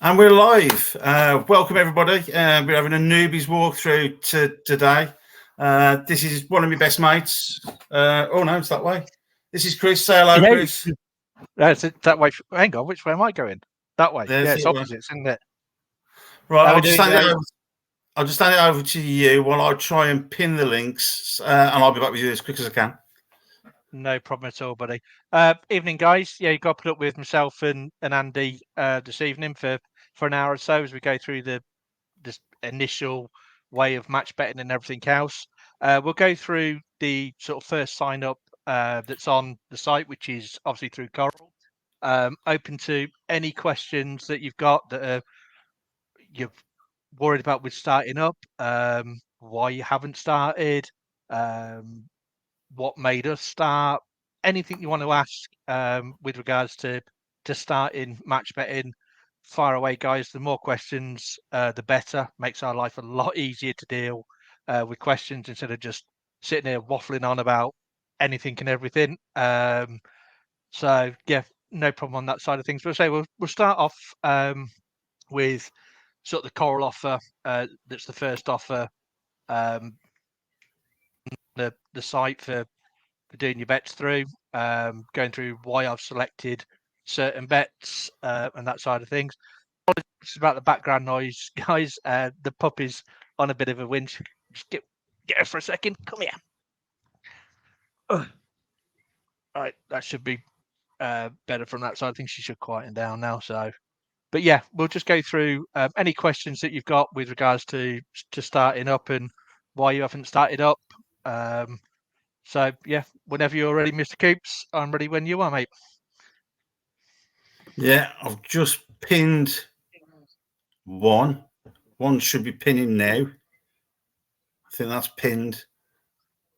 And we're live. Welcome, everybody. We're having a newbies walkthrough today. This is one of my best mates. Oh, no, it's that way. This is Chris. Say hello, Chris. That's it, that way. Hang on, which way am I going? That way. There's it's opposites, isn't it? Right, I'll just stand it over to you while I try and pin the links, and I'll be back with you as quick as I can. No problem at all, buddy. Evening, guys. Yeah, you got to put up with myself and Andy this evening for an hour or so as we go through this initial way of match betting and everything else. We'll go through the sort of first sign up that's on the site, which is obviously through Coral. Open to any questions that you've got that you're worried about with starting up, why you haven't started, what made us start, anything you want to ask with regards to starting match betting. Fire away, guys. The more questions, the better. Makes our life a lot easier to deal with questions instead of just sitting here waffling on about anything and everything. So yeah, no problem on that side of things. But we'll start off with sort of the Coral offer. That's the first offer. The site for doing your bets through, going through why I've selected certain bets and that side of things. It's about the background noise, guys. The puppy's on a bit of a winch. Just get her for a second. Come here. All right, that should be better from that side. I think she should quieten down now. So, but yeah, we'll just go through any questions that you've got with regards to starting up and why you haven't started up. So yeah, whenever you're ready, Mr. Coops, I'm ready when you are, mate. Yeah, I've just pinned one. One should be pinning now. I think that's pinned.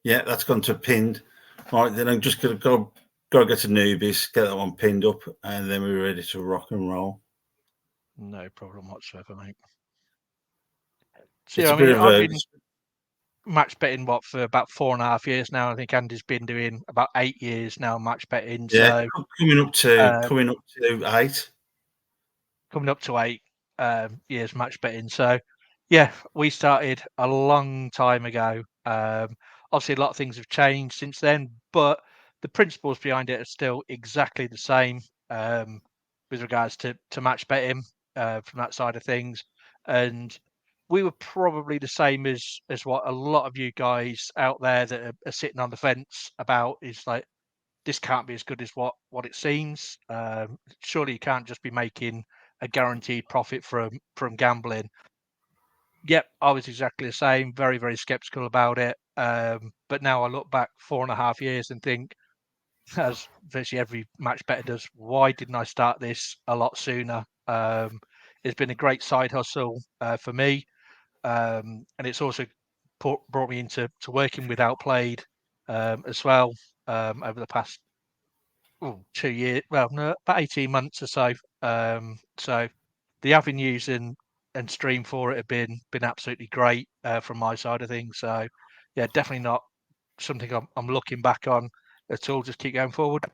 Yeah, that's gone to pinned. All right, then I'm just going to go get to newbies, get that one pinned up, and then we're ready to rock and roll. No problem whatsoever, mate. So yeah, I've been match betting for about 4.5 years now. I think Andy's been doing about 8 years now match betting. Yeah, so coming up to 8. Coming up to 8 years match betting. So yeah, we started a long time ago. Obviously, a lot of things have changed since then, but the principles behind it are still exactly the same with regards to match betting from that side of things. And we were probably the same as what a lot of you guys out there that are sitting on the fence about is like, this can't be as good as what it seems. Surely you can't just be making a guaranteed profit from gambling. Yep, I was exactly the same, very, very skeptical about it. But now I look back 4.5 years and think, as virtually every match better does, why didn't I start this a lot sooner? It's been a great side hustle for me. And it's also brought me into working with Outplayed as well over the past 2 years. Well, no, about 18 months or so. So the avenues and stream for it have been absolutely great from my side of things. So yeah, definitely not something I'm looking back on at all. Just keep going forward.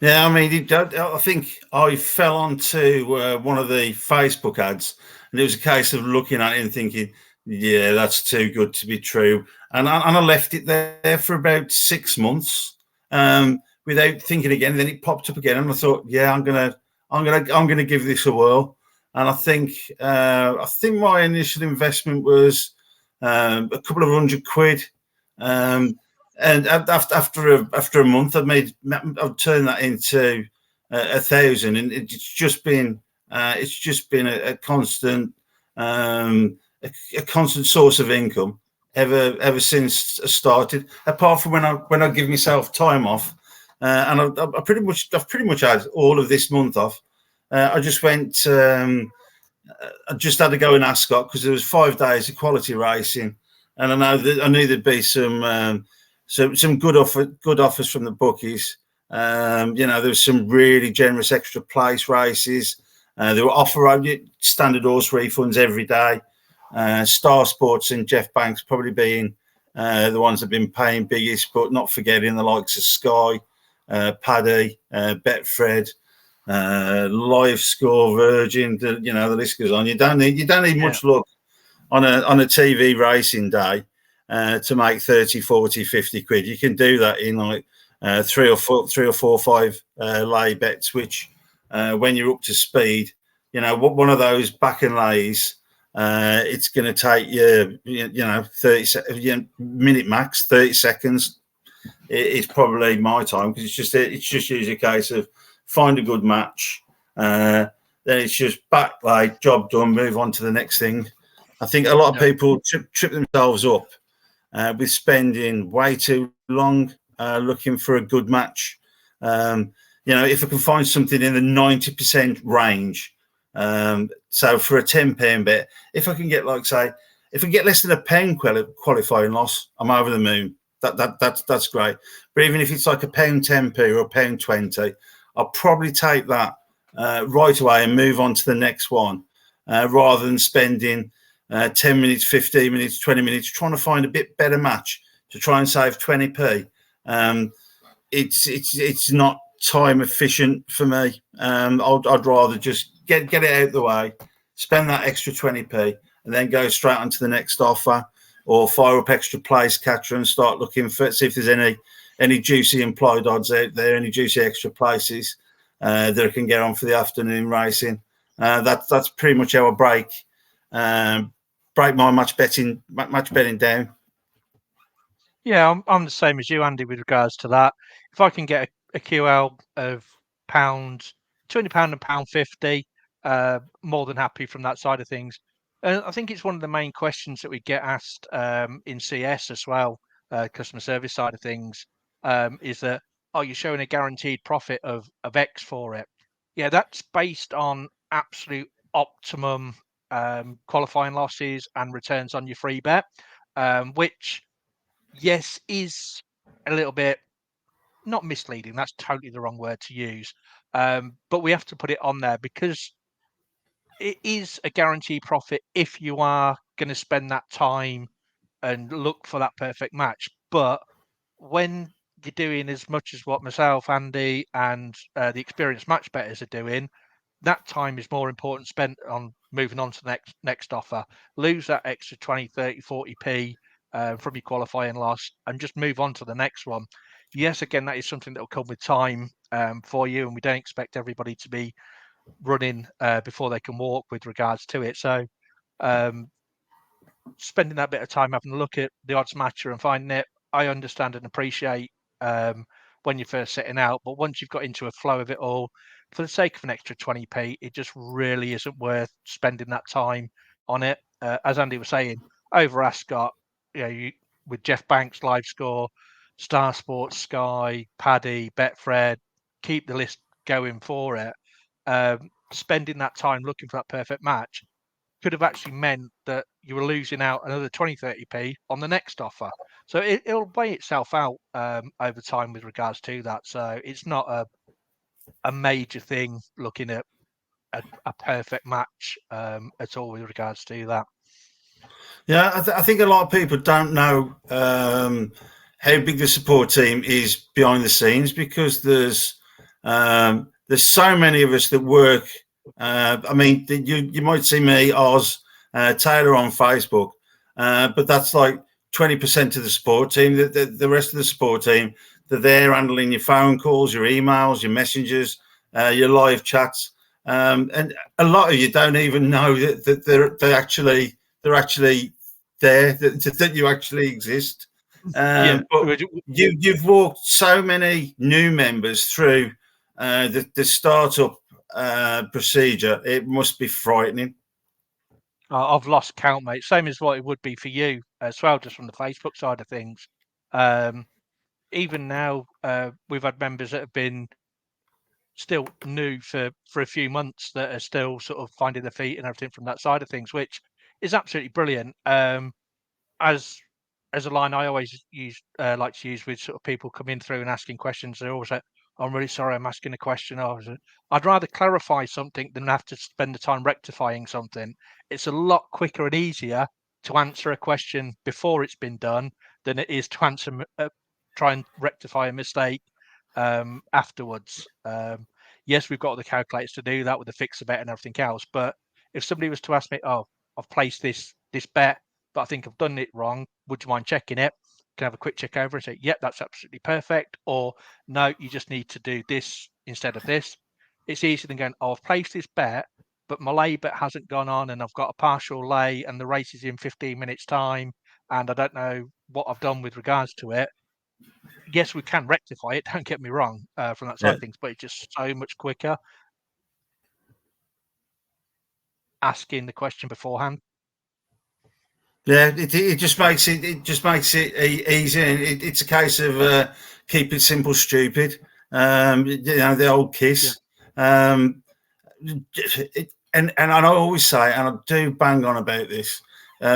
Yeah, I mean, I think I fell onto one of the Facebook ads, and it was a case of looking at it and thinking, yeah, that's too good to be true. And I left it there for about 6 months without thinking again. Then it popped up again, and I thought, yeah, I'm gonna give this a whirl. And I think my initial investment was a couple of £100. And after a month, I've turned that into 1,000, and it's just been a constant a constant source of income ever since I started. Apart from when I give myself time off, and I've pretty much had all of this month off. I just went. I just had to go in Ascot because there was 5 days of quality racing, and I knew there'd be some good offers from the bookies. There was some really generous extra place races. There were standard horse refunds every day. Star Sports and Jeff Banks probably being the ones that have been paying biggest, but not forgetting the likes of Sky, Paddy, Betfred. Live Score, Virgin. The list goes on. You don't need much luck on a TV racing day to make 30, 40, 50 quid. You can do that in like three or four, five lay bets, which when you're up to speed, one of those back and lays, it's going to take you, 30 minute max, 30 seconds. It's probably my time because it's just usually a case of find a good match. Then it's just back, like, job done, move on to the next thing. I think a lot of people trip themselves up with spending way too long looking for a good match. If I can find something in the 90% range, so for a £10 bet, if I can get, like, say, if I get less than a £1 qualifying loss, I'm over the moon. That's great. But even if it's like a £10p or a £20, I'll probably take that right away and move on to the next one, rather than spending 10 minutes, 15 minutes, 20 minutes trying to find a bit better match to try and save 20p. It's not time efficient for me. I'd rather just get it out of the way, spend that extra 20p, and then go straight on to the next offer, or fire up extra place catcher and start looking for, see if there's any juicy implied odds out there, any juicy extra places that I can get on for the afternoon racing. That's pretty much how I break my match betting down. Yeah, I'm the same as you, Andy, with regards to that. If I can get a QL of £200 and £1.50, more than happy from that side of things. And I think it's one of the main questions that we get asked in CS as well, customer service side of things, is that, are you showing a guaranteed profit of X for it? Yeah, that's based on absolute optimum qualifying losses and returns on your free bet, which, yes, is a little bit not misleading. That's totally the wrong word to use. But we have to put it on there because it is a guaranteed profit if you are going to spend that time and look for that perfect match. But when you're doing as much as what myself, Andy, and the experienced match bettors are doing, that time is more important spent on moving on to the next offer. Lose that extra 20, 30, 40p from your qualifying loss and just move on to the next one. Yes, again, that is something that will come with time for you, and we don't expect everybody to be running before they can walk with regards to it. So spending that bit of time having a look at the odds matcher and finding it, I understand and appreciate when you're first setting out, but once you've got into a flow of it all, for the sake of an extra 20p, it just really isn't worth spending that time on it. As Andy was saying, over Ascot, with Jeff Banks, Live Score, Star Sports, Sky, Paddy, Betfred, keep the list going for it. Spending that time looking for that perfect match could have actually meant that you were losing out another 20, 30p on the next offer. So it'll weigh itself out over time with regards to that. So it's not a major thing looking at a perfect match at all with regards to that. Yeah, I think a lot of people don't know how big the support team is behind the scenes, because there's so many of us that work. I mean, you might see me, Oz, Taylor on Facebook, but that's like 20% of the support team. The rest of the support team, they're there handling your phone calls, your emails, your messengers, your live chats, and a lot of you don't even know that they're actually there, that you actually exist. But you've walked so many new members through the startup procedure. It must be frightening. I've lost count, mate. Same as what it would be for you as well, just from the Facebook side of things. Even now, we've had members that have been still new for a few months that are still sort of finding their feet and everything from that side of things, which is absolutely brilliant. As a line I always like to use with sort of people coming through and asking questions, they're always like, I'm really sorry, I'm asking a question. I'd rather clarify something than have to spend the time rectifying something. It's a lot quicker and easier to answer a question before it's been done than it is to answer try and rectify a mistake afterwards. Yes, we've got the calculators to do that with the fixer bet and everything else. But if somebody was to ask me, oh, I've placed this bet, but I think I've done it wrong, would you mind checking it? Can I have a quick check over and say, yep, that's absolutely perfect. Or no, you just need to do this instead of this. It's easier than going, oh, I've placed this bet, but my lay bet hasn't gone on and I've got a partial lay and the race is in 15 minutes time and I don't know what I've done with regards to it. Yes, we can rectify it, don't get me wrong, from that side of things, but it's just so much quicker asking the question beforehand. Yeah, it just makes it easy. It's a case of keep it simple, stupid. The old kiss. Yeah. And I always say, and I do bang on about this,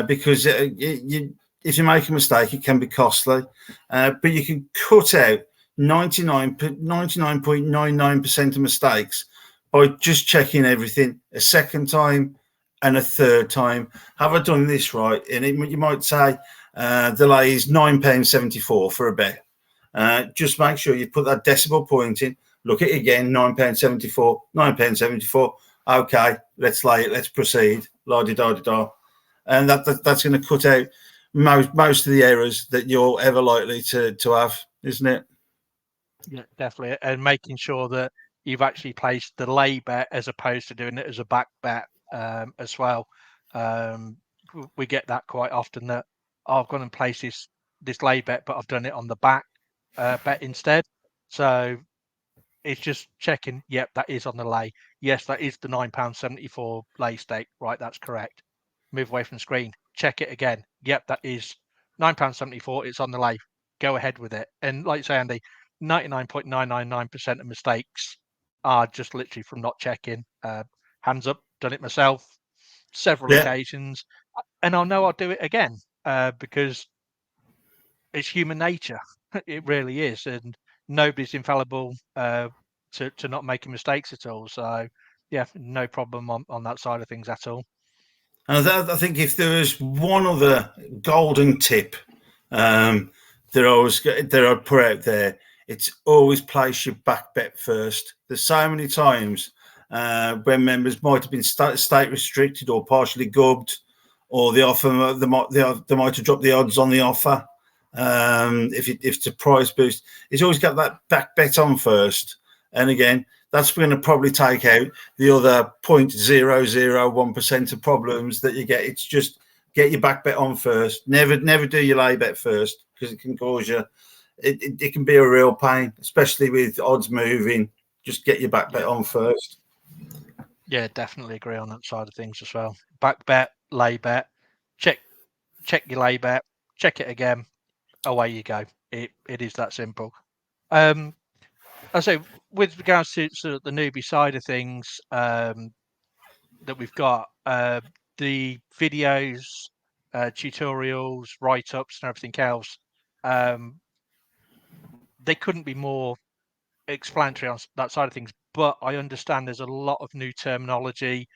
because if you make a mistake, it can be costly. But you can cut out 99.99% of mistakes by just checking everything a second time and a third time. Have I done this right? And you might say the lay is £9.74 for a bet. Just make sure you put that decimal point in. Look at it again, £9.74, £9.74. Okay, let's lay it. Let's proceed. La di da di da, and that's going to cut out most of the errors that you're ever likely to have, isn't it? Yeah, definitely, and making sure that you've actually placed the lay bet as opposed to doing it as a back bet as well. We get that quite often that I've gone and placed this lay bet, but I've done it on the back bet instead. So it's just checking. Yep, that is on the lay. Yes, that is the £9.74 lay stake. Right, that's correct. Move away from the screen. Check it again. Yep, that is £9.74. It's on the lay. Go ahead with it. And like you say, Andy, 99.999% of mistakes are just literally from not checking. Hands up, done it myself several occasions, and I'll know I'll do it again because it's human nature. It really is, and nobody's infallible to not making mistakes at all. So yeah, no problem on that side of things at all. And I think if there was one other golden tip that I'd put out there, it's always place your back bet first. There's so many times when members might have been state restricted or partially gubbed, or the offer they might have dropped the odds on the offer. If it's a price boost, it's always got that back bet on first. And again, that's going to probably take out the other 0.001% of problems that you get. It's just get your back bet on first. Never do your lay bet first, because it can cause you. It can be a real pain, especially with odds moving. Just get your back bet on first. Yeah, definitely agree on that side of things as well. Back bet, lay bet, check your lay bet, check it again, away you go. It is that simple. I say with regards to sort of the newbie side of things that we've got, the videos, tutorials, write-ups, and everything else, they couldn't be more explanatory on that side of things. But I understand there's a lot of new terminology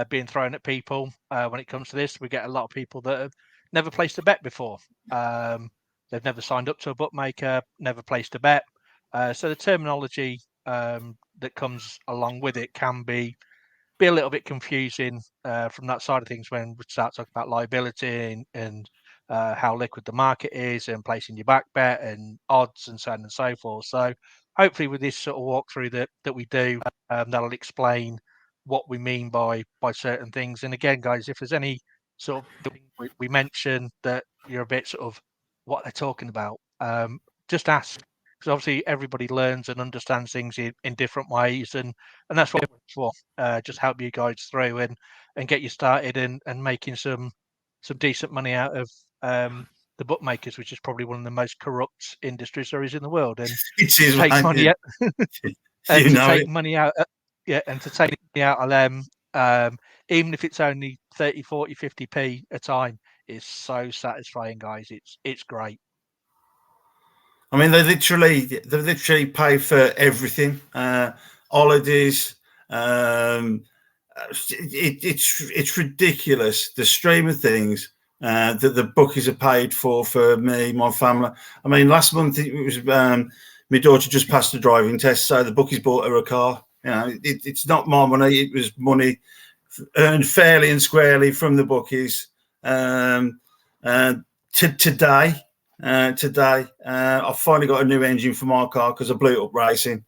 being thrown at people when it comes to this. We get a lot of people that have never placed a bet before. They've never signed up to a bookmaker, never placed a bet. So the terminology that comes along with it can be a little bit confusing from that side of things when we start talking about liability and how liquid the market is and placing your back bet and odds and so on and so forth. So hopefully with this sort of walkthrough that we do, that'll explain what we mean by certain things. And again, guys, if there's any sort of we mentioned that you're a bit sort of what they're talking about, just ask, because obviously everybody learns and understands things in different ways, and that's what we're for. Just help you guys through and get you started and making some decent money out of the bookmakers, which is probably one of the most corrupt industries there is in the world. And it is take money out, and to take money out, and to take money out of them, even if it's only 30, 40, 50p a time, is so satisfying, guys. It's great. I mean, they literally pay for everything. Holidays. It's ridiculous, the stream of things that the bookies are paid for me, my family. I mean, last month it was my daughter just passed the driving test, so the bookies bought her a car. It's not my money. It was money earned fairly and squarely from the bookies. Today, I've finally got a new engine for my car because I blew it up racing.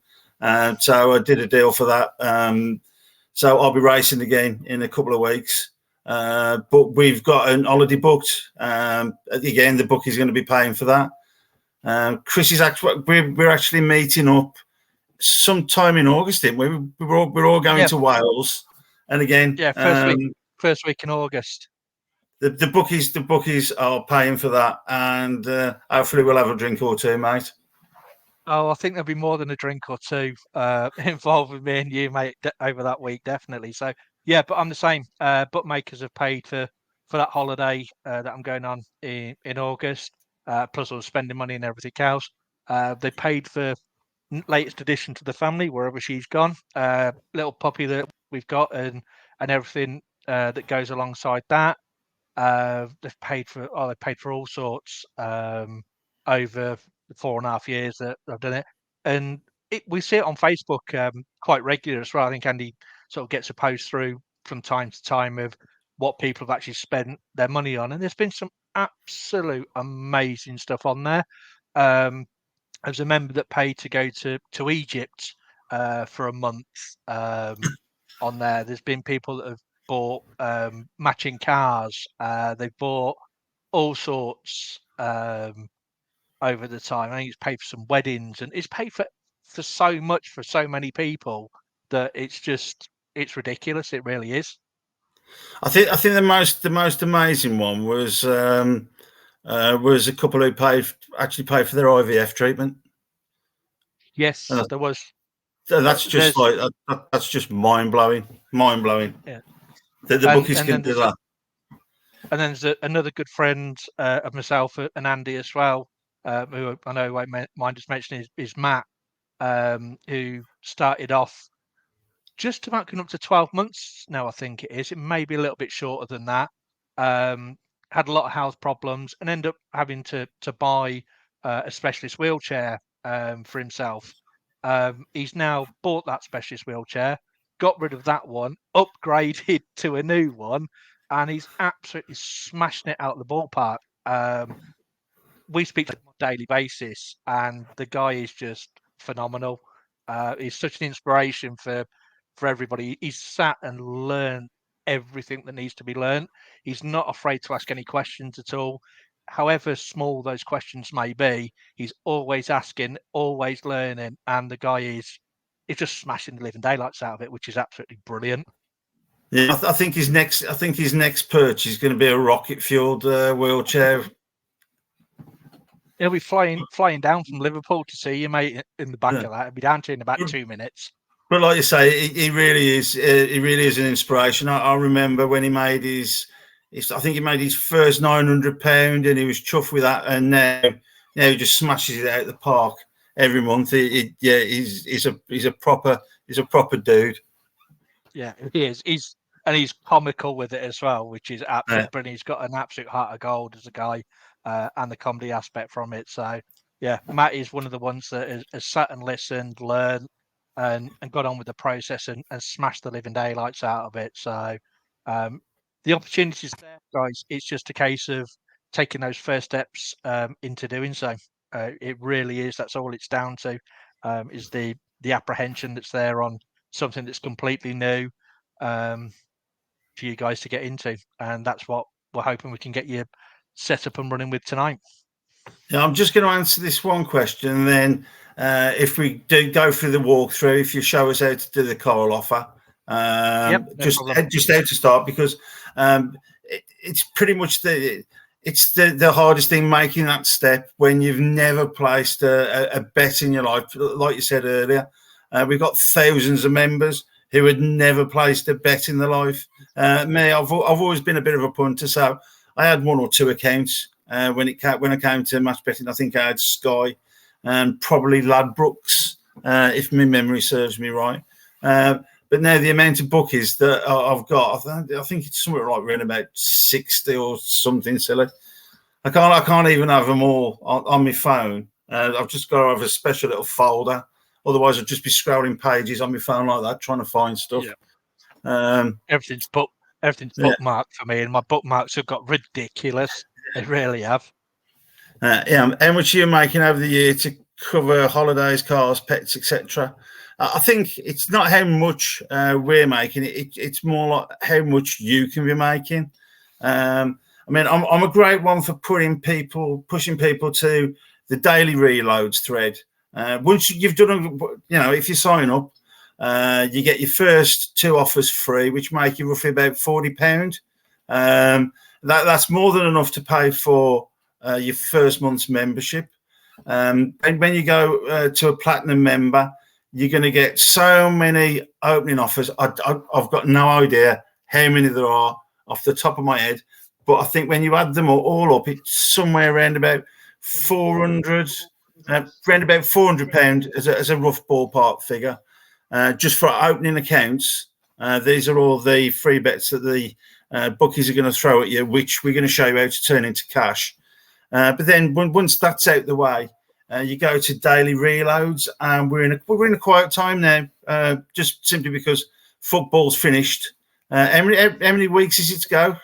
So I did a deal for that. So I'll be racing again in a couple of weeks. But we've got an holiday booked. Again, the bookie's going to be paying for that. Chris is we're actually meeting up sometime in August, didn't we? We're all going to Wales. And again, first week in August. The bookies are paying for that, and hopefully we'll have a drink or two, mate. Oh, I think there'll be more than a drink or two involved with me and you, mate, over that week, definitely. So, yeah, but I'm the same. Bookmakers have paid for that holiday that I'm going on in August, plus all the spending money and everything else. They paid for latest addition to the family, wherever she's gone. Little puppy that we've got and everything that goes alongside that. They've paid for all sorts over the 4.5 years that I've done it, and we see it on Facebook quite regular as well. I think Andy sort of gets a post through from time to time of what people have actually spent their money on, and there's been some absolute amazing stuff on there. As a member that paid to go to Egypt for a month on there, there's been people that have bought matching cars. They've bought all sorts over the time. I think it's paid for some weddings, and it's paid for so much for so many people that it's ridiculous. It really is. I think the most amazing one was a couple who actually paid for their IVF treatment. Yes, there was. That's just that's just mind blowing. Yeah, the bookies can do that. And then there's another good friend of myself and Andy as well, who I know I won't mind just mentioning is Matt, who started off just about coming up to 12 months now, I think it is. It may be a little bit shorter than that. Had a lot of health problems and ended up having to buy a specialist wheelchair for himself. He's now bought that specialist wheelchair, got rid of that one, upgraded to a new one, and he's absolutely smashing it out of the ballpark. We speak to him on a daily basis, and the guy is just phenomenal. He's such an inspiration for everybody. He's sat and learned everything that needs to be learned. He's not afraid to ask any questions at all. However small those questions may be, he's always asking, always learning, and the guy is just smashing the living daylights out of it, which is absolutely brilliant. Yeah, I think his next purchase is going to be a rocket-fueled wheelchair. He'll be flying down from Liverpool to see you, mate, in the back of that. He'll be down to you in about 2 minutes. But like you say, he really is. He really is an inspiration. I remember when he made I think he made his first £900, and he was chuffed with that. And now he just smashes it out of the park every month. He's a proper dude. Yeah, he is. He's comical with it as well, which is absolutely brilliant. He's got an absolute heart of gold as a guy, and the comedy aspect from it. So yeah, Matt is one of the ones that has sat and listened, learned, and got on with the process and smashed the living daylights out of it. So the opportunity's there, guys. It's just a case of taking those first steps into doing so. It really is. That's all it's down to, is the apprehension that's there on something that's completely new for you guys to get into. And that's what we're hoping we can get you set up and running with tonight. Yeah, I'm just going to answer this one question, and then if we do go through the walkthrough, if you show us how to do the call offer, just how to start, because it's pretty much the hardest thing, making that step when you've never placed a bet in your life. Like you said earlier, we've got thousands of members who had never placed a bet in their life. Me, I've always been a bit of a punter, so I had one or two accounts when I came to match betting. I think I had Sky and probably Ladbrokes, if my memory serves me right. But now the amount of bookies that I've got, I think it's somewhere like around about 60 or something silly. I can't even have them all on my phone. I've just got to have a special little folder Otherwise, I'd just be scrolling pages on my phone like that, trying to find stuff. Yeah. Everything's Yeah. bookmarked for me, and my bookmarks have got ridiculous. They really have. Yeah. How much are you making over the year to cover holidays, cars, pets, etc.? I think it's not how much we're making. It's more like how much you can be making. I mean, I'm a great one for pushing people to the daily reloads thread. Once you've done, if you sign up, you get your first 2 offers free, which make you roughly about £40. That's more than enough to pay for your first month's membership. And when you go to a platinum member, you're going to get so many opening offers. I've got no idea how many there are off the top of my head, but I think when you add them all up, it's somewhere around about £400 as a rough ballpark figure, just for opening accounts. These are all the free bets that the bookies are going to throw at you, which we're going to show you how to turn into cash. But then once that's out the way, you go to daily reloads, and we're in a quiet time now, just simply because football's finished. How many weeks is it to go?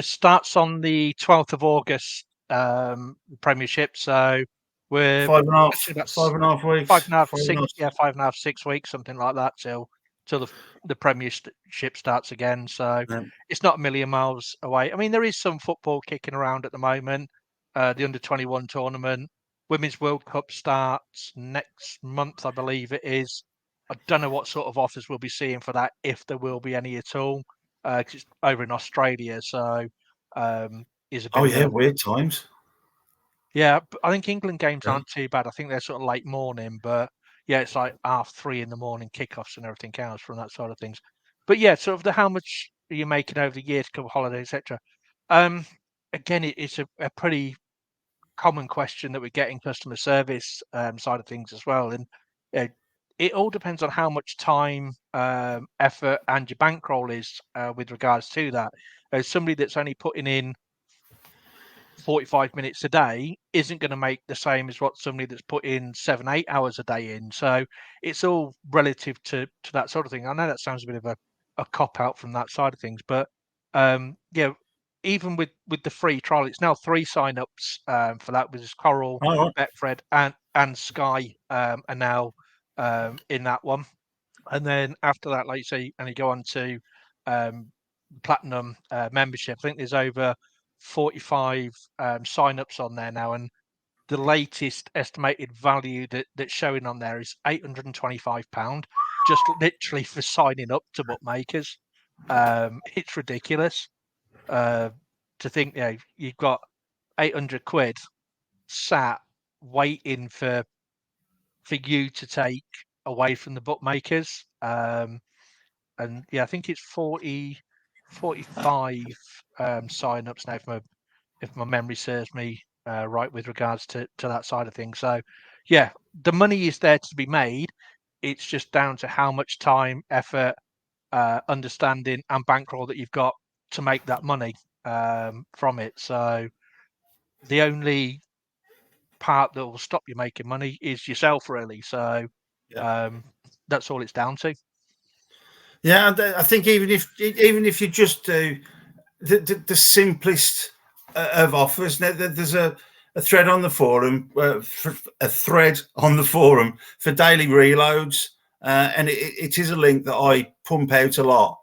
Starts on the 12th of August, Premiership. So we're 5.5 weeks. 5.5, 6 weeks, something like that, till the Premiership starts again. So it's not a million miles away. I mean, there is some football kicking around at the moment. The under-21 tournament, Women's World Cup starts next month, I believe it is. I don't know what sort of offers we'll be seeing for that, if there will be any at all, because it's over in Australia. So is a bit weird times. Yeah, I think England games aren't too bad. I think they're sort of late morning, but yeah, it's like 3:30 in the morning kickoffs and everything else from that side of things. But yeah, sort of how much are you making over the year to cover holidays, etc. Again, it's a pretty common question that we get in customer service side of things as well, and it all depends on how much time, effort, and your bankroll is with regards to that. As somebody that's only putting in 45 minutes a day isn't going to make the same as what somebody that's put in 7-8 hours a day in. So it's all relative to that sort of thing. I know that sounds a bit of a cop out from that side of things, but yeah, even with the free trial, it's now 3 sign-ups for that, with Coral, Betfred, and Sky are now in that one. And then after that, like you say, and you go on to platinum membership, I think there's over 45 sign-ups on there now, and the latest estimated value that's showing on there is £825, just literally for signing up to bookmakers. It's ridiculous to think, you've got 800 quid sat waiting for you to take away from the bookmakers. And yeah, I think it's 45 sign-ups now, if my memory serves me right, with regards to that side of things. So yeah, the money is there to be made. It's just down to how much time, effort, understanding, and bankroll that you've got to make that money from it. So the only part that will stop you making money is yourself, really. So that's all it's down to. Yeah, I think even if you just do the simplest of offers, there's a thread on the forum, for daily reloads, and it is a link that I pump out a lot,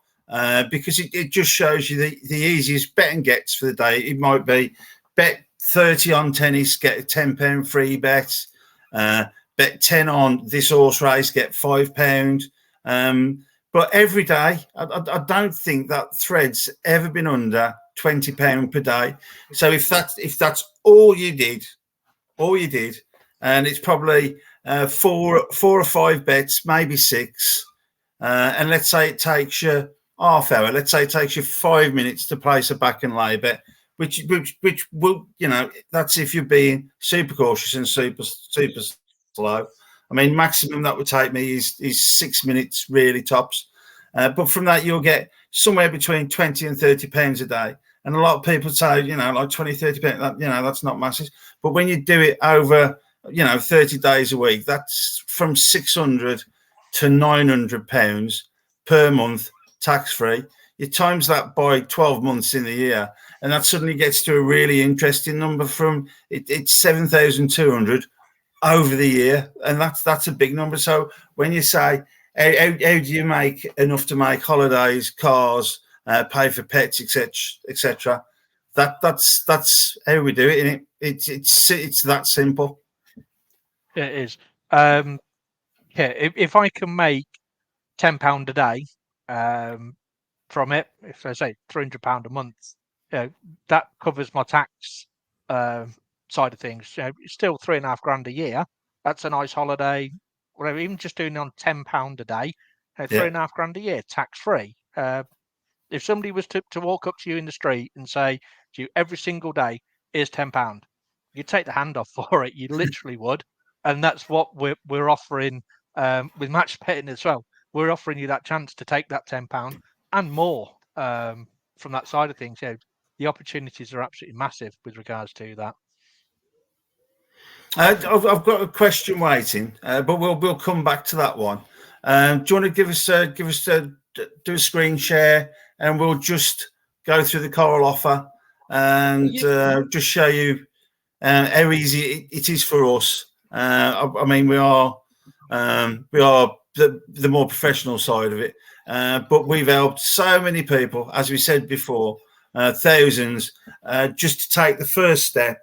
because it just shows you the easiest betting gets for the day. It might be bet 30 on tennis, get a £10 free bet. Bet 10 on this horse race, get £5. But every day, I don't think that thread's ever been under £20 per day. So if that's all you did, and it's probably 4 or 5 bets, maybe 6, and let's say it takes you half hour. Let's say it takes you 5 minutes to place a back and lay bet, which will, that's if you're being super cautious and super slow. I mean, maximum that would take me is 6 minutes, really, tops. But from that, you'll get somewhere between £20 and £30 a day. And a lot of people say, like 20, £30, that's not massive. But when you do it over 30 days a week, that's from 600 to 900 pounds per month, tax free. You times that by 12 months in the year, and that suddenly gets to a really interesting number. It's 7,200 over the year, and that's a big number. So when you say how do you make enough to make holidays, cars, pay for pets, etc., that's how we do it. And it's that simple. It is. If I can make £10 a day from it, if I say £300 a month, that covers my tax side of things. It's still £3.5 grand a year. That's a nice holiday. Whatever, even just doing on £10 a day, £3.5 grand a year, tax free. If somebody was to walk up to you in the street and say to you every single day, "Here's £10," you'd take the hand off for it. You literally would, and that's what we're offering with match betting as well. We're offering you that chance to take that £10 and more from that side of things. The opportunities are absolutely massive with regards to that. I've got a question waiting, but we'll come back to that one. Do you want to give us do a screen share, and we'll just go through the Coral offer and just show you how easy it is for us. I mean, we are the more professional side of it, but we've helped so many people, as we said before, thousands, just to take the first step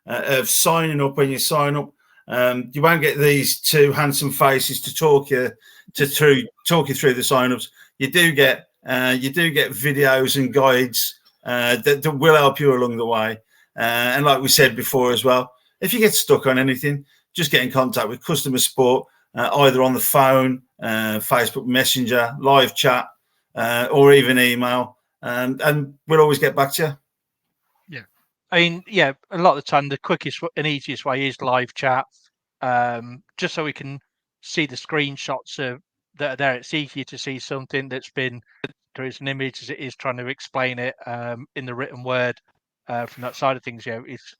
of signing up. When you sign up, you won't get these two handsome faces to talk you through the sign-ups. You do get videos and guides that will help you along the way. And like we said before as well, if you get stuck on anything, just get in contact with customer support, either on the phone, Facebook Messenger, live chat, or even email, and we'll always get back to you. I mean, a lot of the time, the quickest and easiest way is live chat, just so we can see the screenshots that are there. It's easier to see something that's been there is an image as it is trying to explain it in the written word from that side of things. It's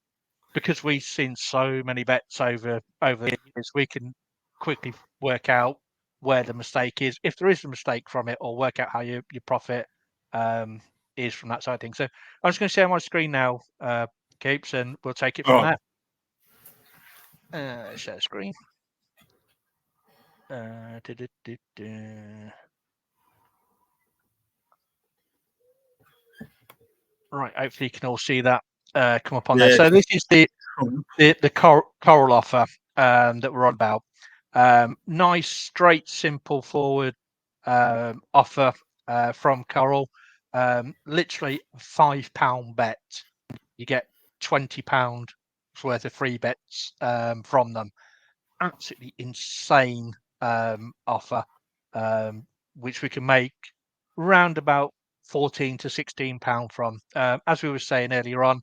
because we've seen so many bets over the years, we can quickly work out where the mistake is, if there is a mistake from it, or work out how your profit is from that side of things. So I'm just going to share my screen now, Keeps, and we'll take it from there. Share screen. Right, hopefully you can all see that come up on there. So this is the Coral offer that we're on about. Nice, straight, simple, forward offer from Coral. Literally a £5 bet. You get £20 worth of free bets from them. Absolutely insane offer, which we can make round about £14 to £16 from. As we were saying earlier on,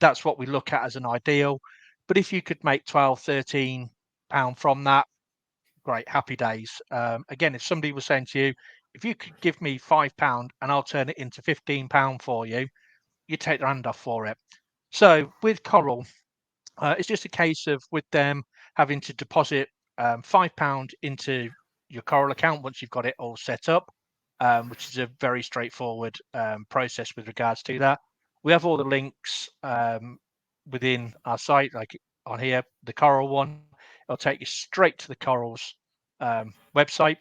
that's what we look at as an ideal. But if you could make £12, £13 from that, great, happy days. Again, if somebody was saying to you, if you could give me £5 and I'll turn it into £15 for you, you take their hand off for it. So with Coral, it's just a case of with them having to deposit £5 into your Coral account once you've got it all set up, which is a very straightforward process with regards to that. We have all the links within our site, like on here, the Coral one. It'll take you straight to the Coral's website.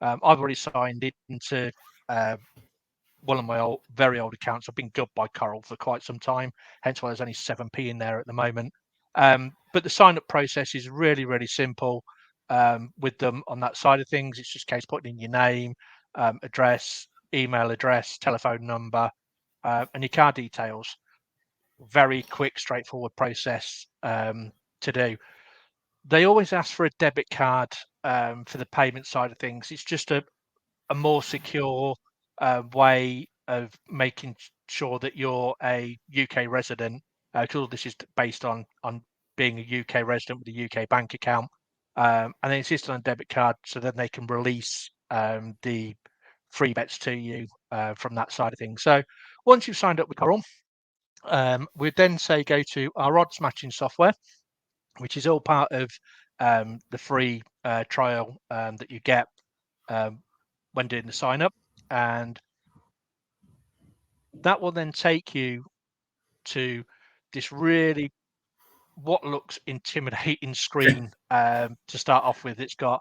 I've already signed into one of my very old accounts. I've been gubbed by Coral for quite some time, hence why there's only 7p in there at the moment. But the sign-up process is really, really simple with them on that side of things. It's just a case putting in your name, address, email address, telephone number, and your card details. Very quick, straightforward process to do. They always ask for a debit card for the payment side of things. It's just a more secure way of making sure that you're a UK resident, because all this is based on being a UK resident with a UK bank account, and they insist on a debit card, so then they can release the free bets to you from that side of things. So once you've signed up with Coral, we'd then say go to our odds matching software. which is all part of the free trial that you get when doing the sign up. And that will then take you to this really what looks intimidating screen to start off with. It's got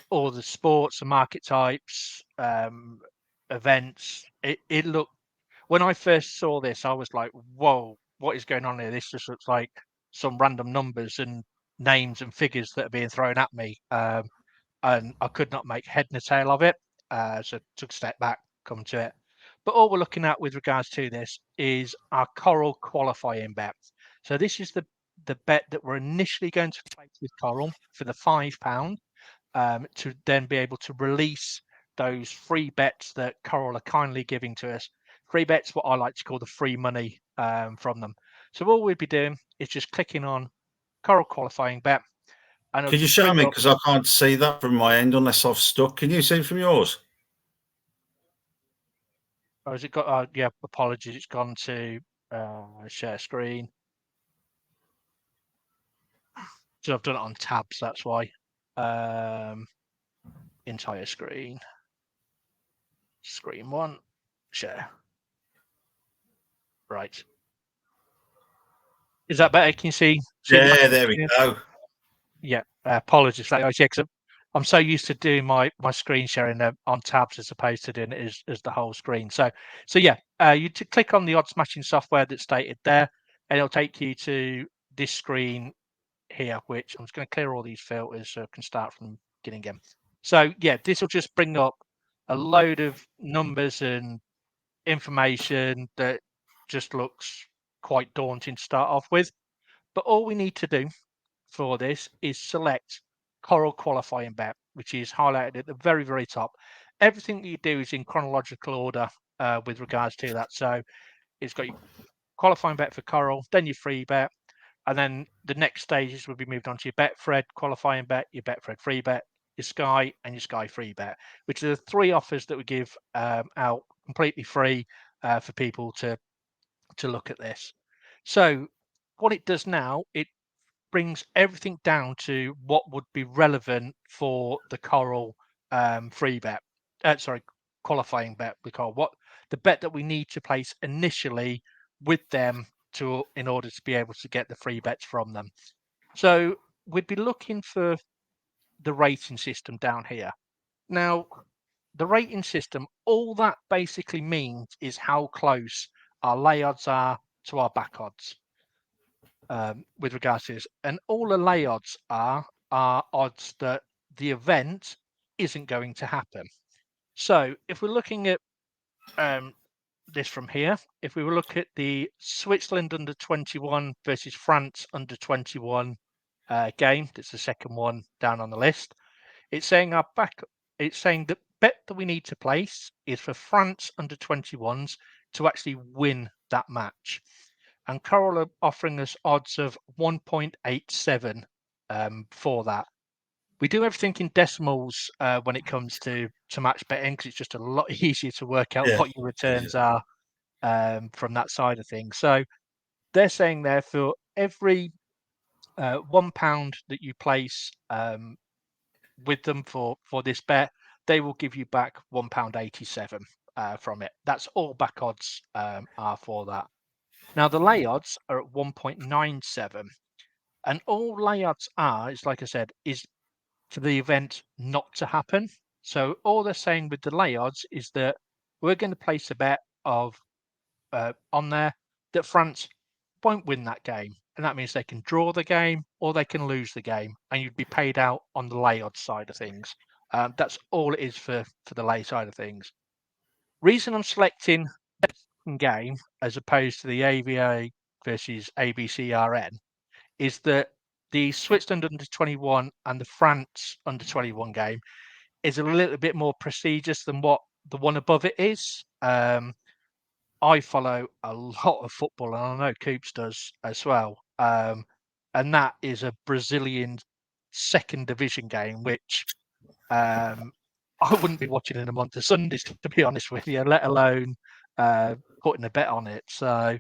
all the sports and market types, events. It looked, when I first saw this, I was like, whoa, what is going on here? This just looks like some random numbers and names and figures that are being thrown at me. And I could not make head nor tail of it. So took a step back, come to it. But all we're looking at with regards to this is our Coral qualifying bet. So this is the bet that we're initially going to place with Coral for the £5 to then be able to release those free bets that Coral are kindly giving to us. Free bets, what I like to call the free money from them. So all we'd be doing is just clicking on Coral qualifying bet. And Could you show me? Because I can't see that from my end unless I've stuck. Can you see it from yours? Or has it got? Yeah, apologies. It's gone to share screen. So I've done it on tabs. That's why. Entire screen. Screen 1. Share. Right. Is that better? Can you see? Yeah, there we go. Yeah. Apologies for that. Yeah, because I'm so used to doing my screen sharing on tabs as opposed to doing it as the whole screen. So yeah, you click on the odds matching software that's stated there, and it'll take you to this screen here, which I'm just going to clear all these filters so I can start from the beginning again. So yeah, this will just bring up a load of numbers and information that just looks quite daunting to start off with. But all we need to do for this is select Coral qualifying bet, which is highlighted at the very, very top. Everything that you do is in chronological order with regards to that. So it's got your qualifying bet for Coral, then your free bet, and then the next stages will be moved on to your Betfred qualifying bet, your Betfred free bet, your Sky, and your Sky free bet, which are the 3 offers that we give out completely free for people to look at this. So what it does now, it brings everything down to what would be relevant for the Coral free bet. Qualifying bet. We call what the bet that we need to place initially with them in order to be able to get the free bets from them. So we'd be looking for the rating system down here. Now, the rating system, all that basically means is how close our lay odds are to our back odds. With regards to this, and all the lay odds are odds that the event isn't going to happen. So if we're looking at this from here, if we were look at the Switzerland under 21 versus France under 21 game, that's the second one down on the list. It's saying it's saying the bet that we need to place is for France under 21s to actually win that match. And Coral are offering us odds of 1.87 for that. We do everything in decimals when it comes to match betting because it's just a lot easier to work out what your returns are from that side of things. So they're saying there for every £1 that you place with them for this bet, they will give you back £1.87 from it. That's all back odds are for that. Now, the lay odds are at 1.97. And all lay odds are, is like I said, is for the event not to happen. So all they're saying with the lay odds is that we're going to place a bet of on there that France won't win that game. And that means they can draw the game or they can lose the game. And you'd be paid out on the lay odds side of things. That's all it is for the lay side of things. Reason I'm selecting game as opposed to the AVA versus ABCRN is that the Switzerland under 21 and the France under 21 game is a little bit more prestigious than what the one above it is. I follow a lot of football, and I know Coops does as well. And that is a Brazilian second division game, which I wouldn't be watching in a month of Sundays, to be honest with you, let alone putting a bet on it. So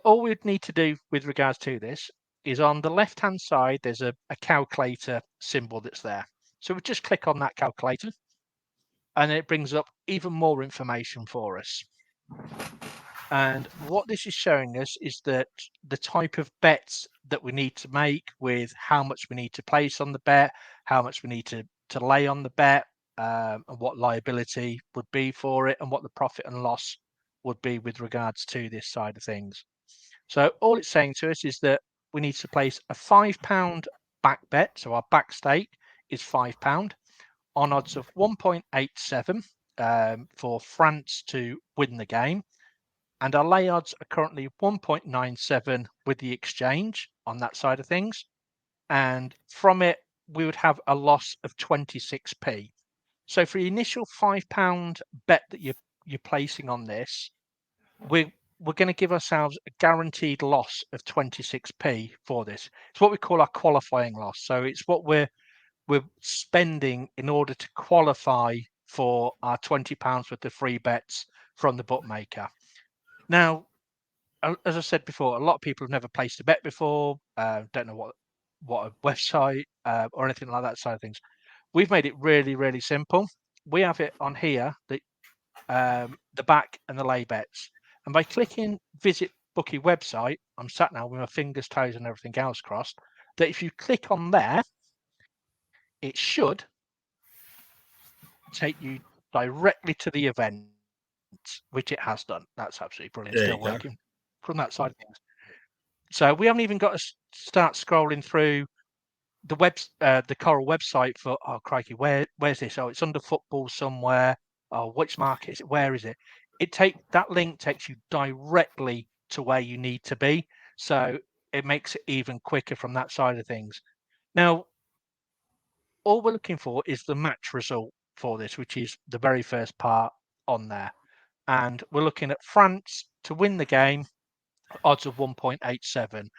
all we'd need to do with regards to this is on the left-hand side, there's a calculator symbol that's there. So we just click on that calculator and it brings up even more information for us. And what this is showing us is that the type of bets that we need to make, with how much we need to place on the bet, how much we need to lay on the bet, and what liability would be for it, and what the profit and loss would be with regards to this side of things. So all it's saying to us is that we need to place a £5 back bet. So our back stake is £5 on odds of 1.87 for France to win the game. And our lay odds are currently 1.97 with the exchange on that side of things. And from it, we would have a loss of 26p. So for the initial £5 bet that you're placing on this, we're going to give ourselves a guaranteed loss of 26p for this. It's what we call our qualifying loss. So it's what we're spending in order to qualify for our £20 worth of free bets from the bookmaker. Now, as I said before, a lot of people have never placed a bet before, don't know what a website or anything like that side of things. We've made it really, really simple. We have it on here, the back and the lay bets. And by clicking visit bookie website, I'm sat now with my fingers, toes, and everything else crossed, that if you click on there, it should take you directly to the event, which it has done. That's absolutely brilliant. Still working from that side of things. So we haven't even got to start scrolling through the Coral website for, oh crikey, where's this? Oh, it's under football somewhere. Oh, which market is it? Where is it? That link takes you directly to where you need to be. So it makes it even quicker from that side of things. Now, all we're looking for is the match result for this, which is the very first part on there. And we're looking at France to win the game, odds of 1.87. And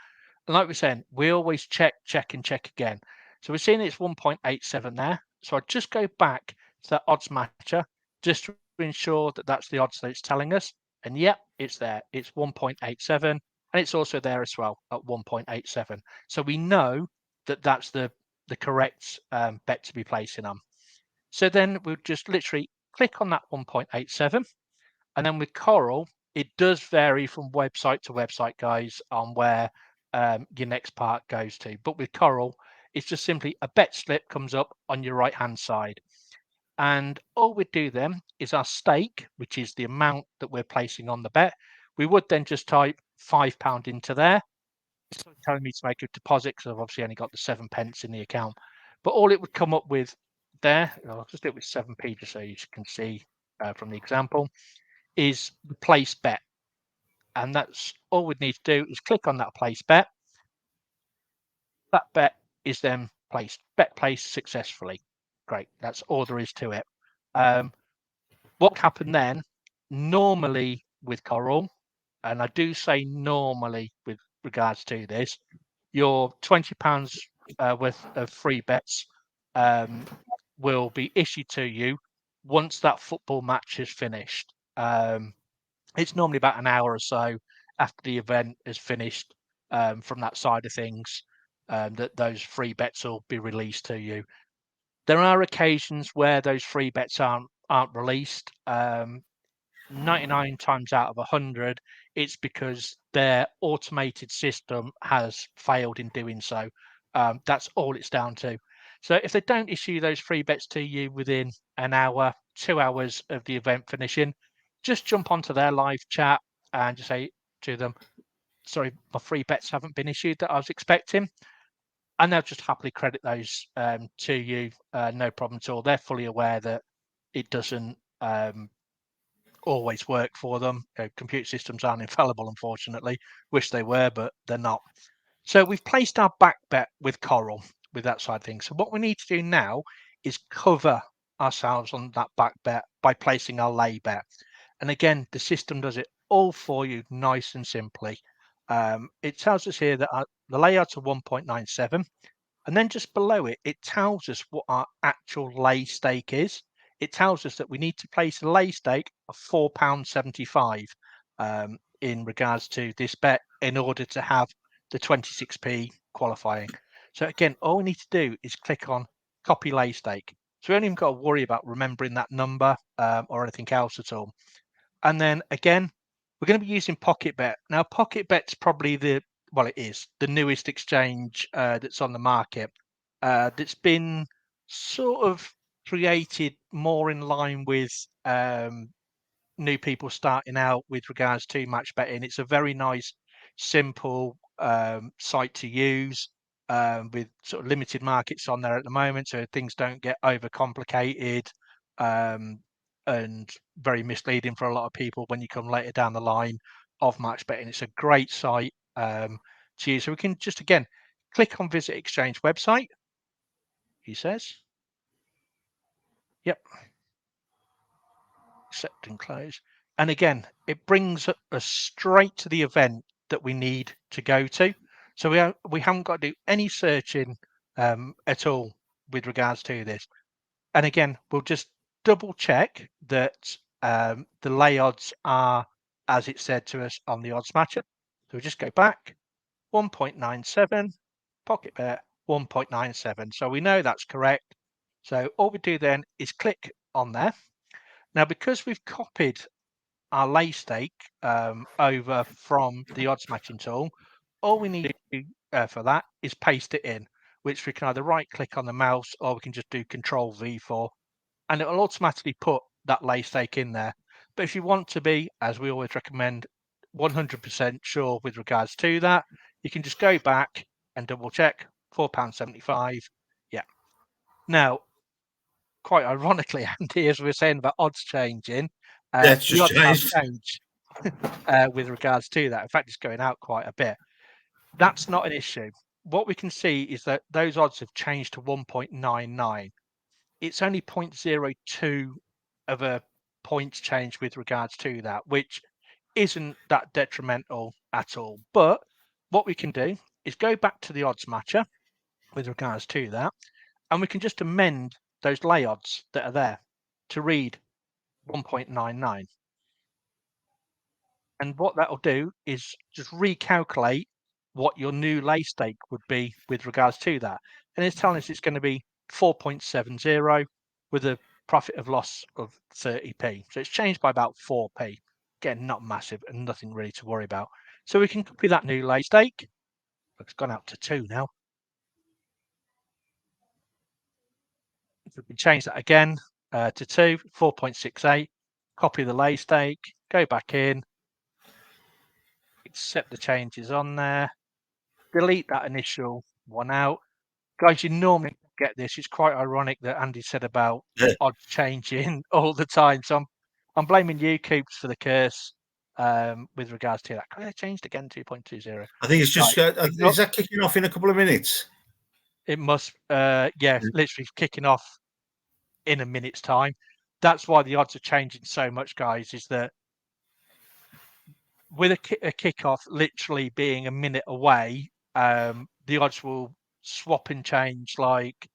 like we're saying, we always check, and check again. So we're seeing it's 1.87 there. So I just go back to that odds matcher just to ensure that that's the odds that it's telling us. And yep, it's there. It's 1.87. And it's also there as well at 1.87. So we know that that's the correct bet to be placing on. So then we'll just literally click on that 1.87. And then with Coral, it does vary from website to website, guys, on where your next part goes to. But with Coral, it's just simply a bet slip comes up on your right-hand side. And all we do then is our stake, which is the amount that we're placing on the bet. We would then just type £5 into there. It's telling me to make a deposit because I've obviously only got the 7 pence in the account. But all it would come up with there, I'll just do it with 7p just so you can see from the example, is the place bet. And that's all we need to do is click on that place bet. That bet is then placed, bet placed successfully. Great. That's all there is to it. What happened then, normally with Coral, and I do say normally with regards to this, your £20 worth of free bets will be issued to you once that football match is finished. It's normally about an hour or so after the event is finished from that side of things that those free bets will be released to you. There are occasions where those free bets aren't released. 99 times out of 100, it's because their automated system has failed in doing so. That's all it's down to. So if they don't issue those free bets to you within an hour, 2 hours of the event finishing, just jump onto their live chat and just say to them, sorry, my free bets haven't been issued that I was expecting. And they'll just happily credit those to you, no problem at all. They're fully aware that it doesn't always work for them. Computer systems aren't infallible, unfortunately. Wish they were, but they're not. So we've placed our back bet with Coral with that side of things. So what we need to do now is cover ourselves on that back bet by placing our lay bet. And again, the system does it all for you nice and simply. It tells us here that the layouts are 1.97. And then just below it, it tells us what our actual lay stake is. It tells us that we need to place a lay stake of £4.75 in regards to this bet in order to have the 26p qualifying. So again, all we need to do is click on copy lay stake. So we don't even got to worry about remembering that number or anything else at all. And then again, we're going to be using PocketBet. Now, PocketBet's probably it is the newest exchange that's on the market that's been sort of created more in line with new people starting out with regards to match betting. It's a very nice, simple site to use with sort of limited markets on there at the moment, so things don't get overcomplicated and very misleading for a lot of people when you come later down the line of match betting. It's a great site to use. So we can just, again, click on visit exchange website, he says. Yep. Accept and close. And again, it brings us straight to the event that we need to go to. So we haven't got to do any searching at all with regards to this. And again, we'll just double check that the lay odds are as it said to us on the odds matcher. So we just go back, 1.97, PocketBet 1.97. So we know that's correct. So all we do then is click on there. Now, because we've copied our lay stake over from the odds matching tool, all we need to do for that is paste it in, which we can either right click on the mouse or we can just do Control V for, and it will automatically put that lay stake in there. But if you want to be, as we always recommend, 100% sure with regards to that, you can just go back and double check, £4.75. Yeah. Now, quite ironically, Andy, as we were saying about odds changing, it's just the odds have changed with regards to that. In fact, it's going out quite a bit. That's not an issue. What we can see is that those odds have changed to 1.99. It's only 0.02 of a points change with regards to that, which isn't that detrimental at all. But what we can do is go back to the odds matcher with regards to that, and we can just amend those lay odds that are there to read 1.99. And what that'll do is just recalculate what your new lay stake would be with regards to that. And it's telling us it's going to be 4.70 with a profit of loss of 30p. So it's changed by about 4p. Again, not massive and nothing really to worry about. So we can copy that new lay stake. It's gone out to 2 now. We can change that again to 2, 4.68. Copy the lay stake, go back in, accept the changes on there, delete that initial one out. Guys, you normally get this. It's quite ironic that Andy said about odds changing all the time. So I'm blaming you, Coops, for the curse with regards to that. They changed again 2.20. I think it's just is that kicking off in a couple of minutes? It must, literally kicking off in a minute's time. That's why the odds are changing so much, guys, is that with a kickoff literally being a minute away, the odds will swap and change, like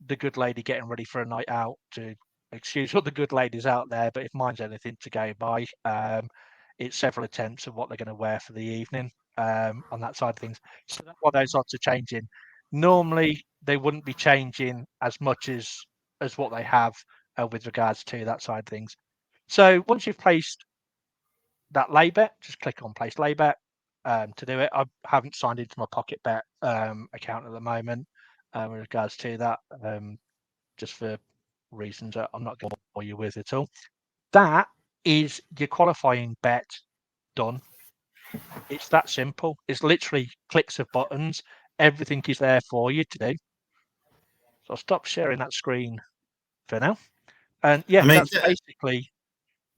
the good lady getting ready for a night out, to excuse all the good ladies out there, but if mine's anything to go by, it's several attempts of what they're going to wear for the evening on that side of things. So that's why those odds are changing. Normally, they wouldn't be changing as much as what they have with regards to that side of things. So once you've placed that lay bet, just click on place lay bet to do it. I haven't signed into my PocketBet account at the moment with regards to that, just for reasons that I'm not going to bore you with at all. That is your qualifying bet done. It's that simple. It's literally clicks of buttons. Everything is there for you to do. So I'll stop sharing that screen for now. And yeah, that's basically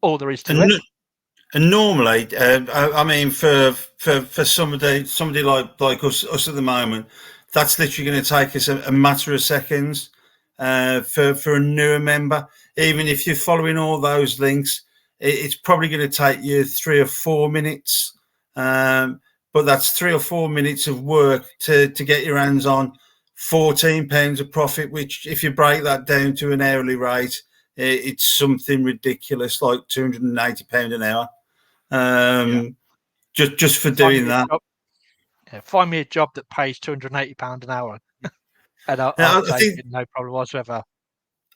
all there is to it. And normally, I mean, for somebody like us at the moment, that's literally going to take us a matter of seconds. For a newer member, even if you're following all those links, it's probably going to take you 3 or 4 minutes. But that's 3 or 4 minutes of work to get your hands on £14 of profit, which if you break that down to an hourly rate, it's something ridiculous, like £280 an hour. Just for doing that. find me a job that pays £280 an hour, and I'll Now, I take think it, no problem whatsoever.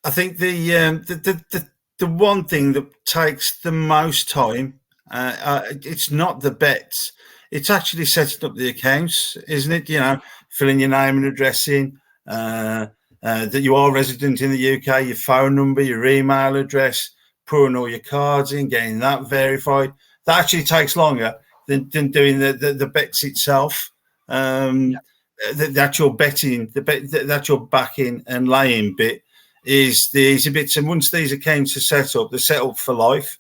I think the one thing that takes the most time, it's not the bets. It's actually setting up the accounts, isn't it? Filling your name and address in, that you are resident in the UK, your phone number, your email address, putting all your cards in, getting that verified. That actually takes longer than doing the bets itself. The actual betting, the actual backing and laying bit is the easy bits. And once these accounts are set up, they're set up for life.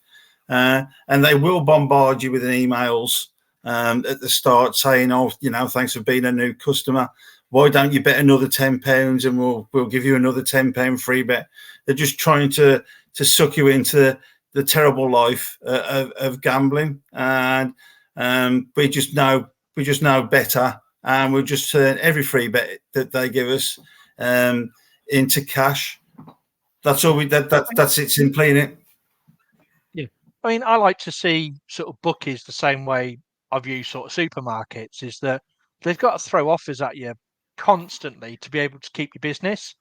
And they will bombard you with emails at the start saying, "Oh, thanks for being a new customer. Why don't you bet another £10 and we'll give you another £10 free bet?" They're just trying to suck you into the terrible life of gambling, and we just know better, and we'll just turn every free bet that they give us into cash. That's all that's it, simply, innit? Yeah. I mean, I like to see sort of bookies the same way I view sort of supermarkets, is that they've got to throw offers at you constantly to be able to keep your business.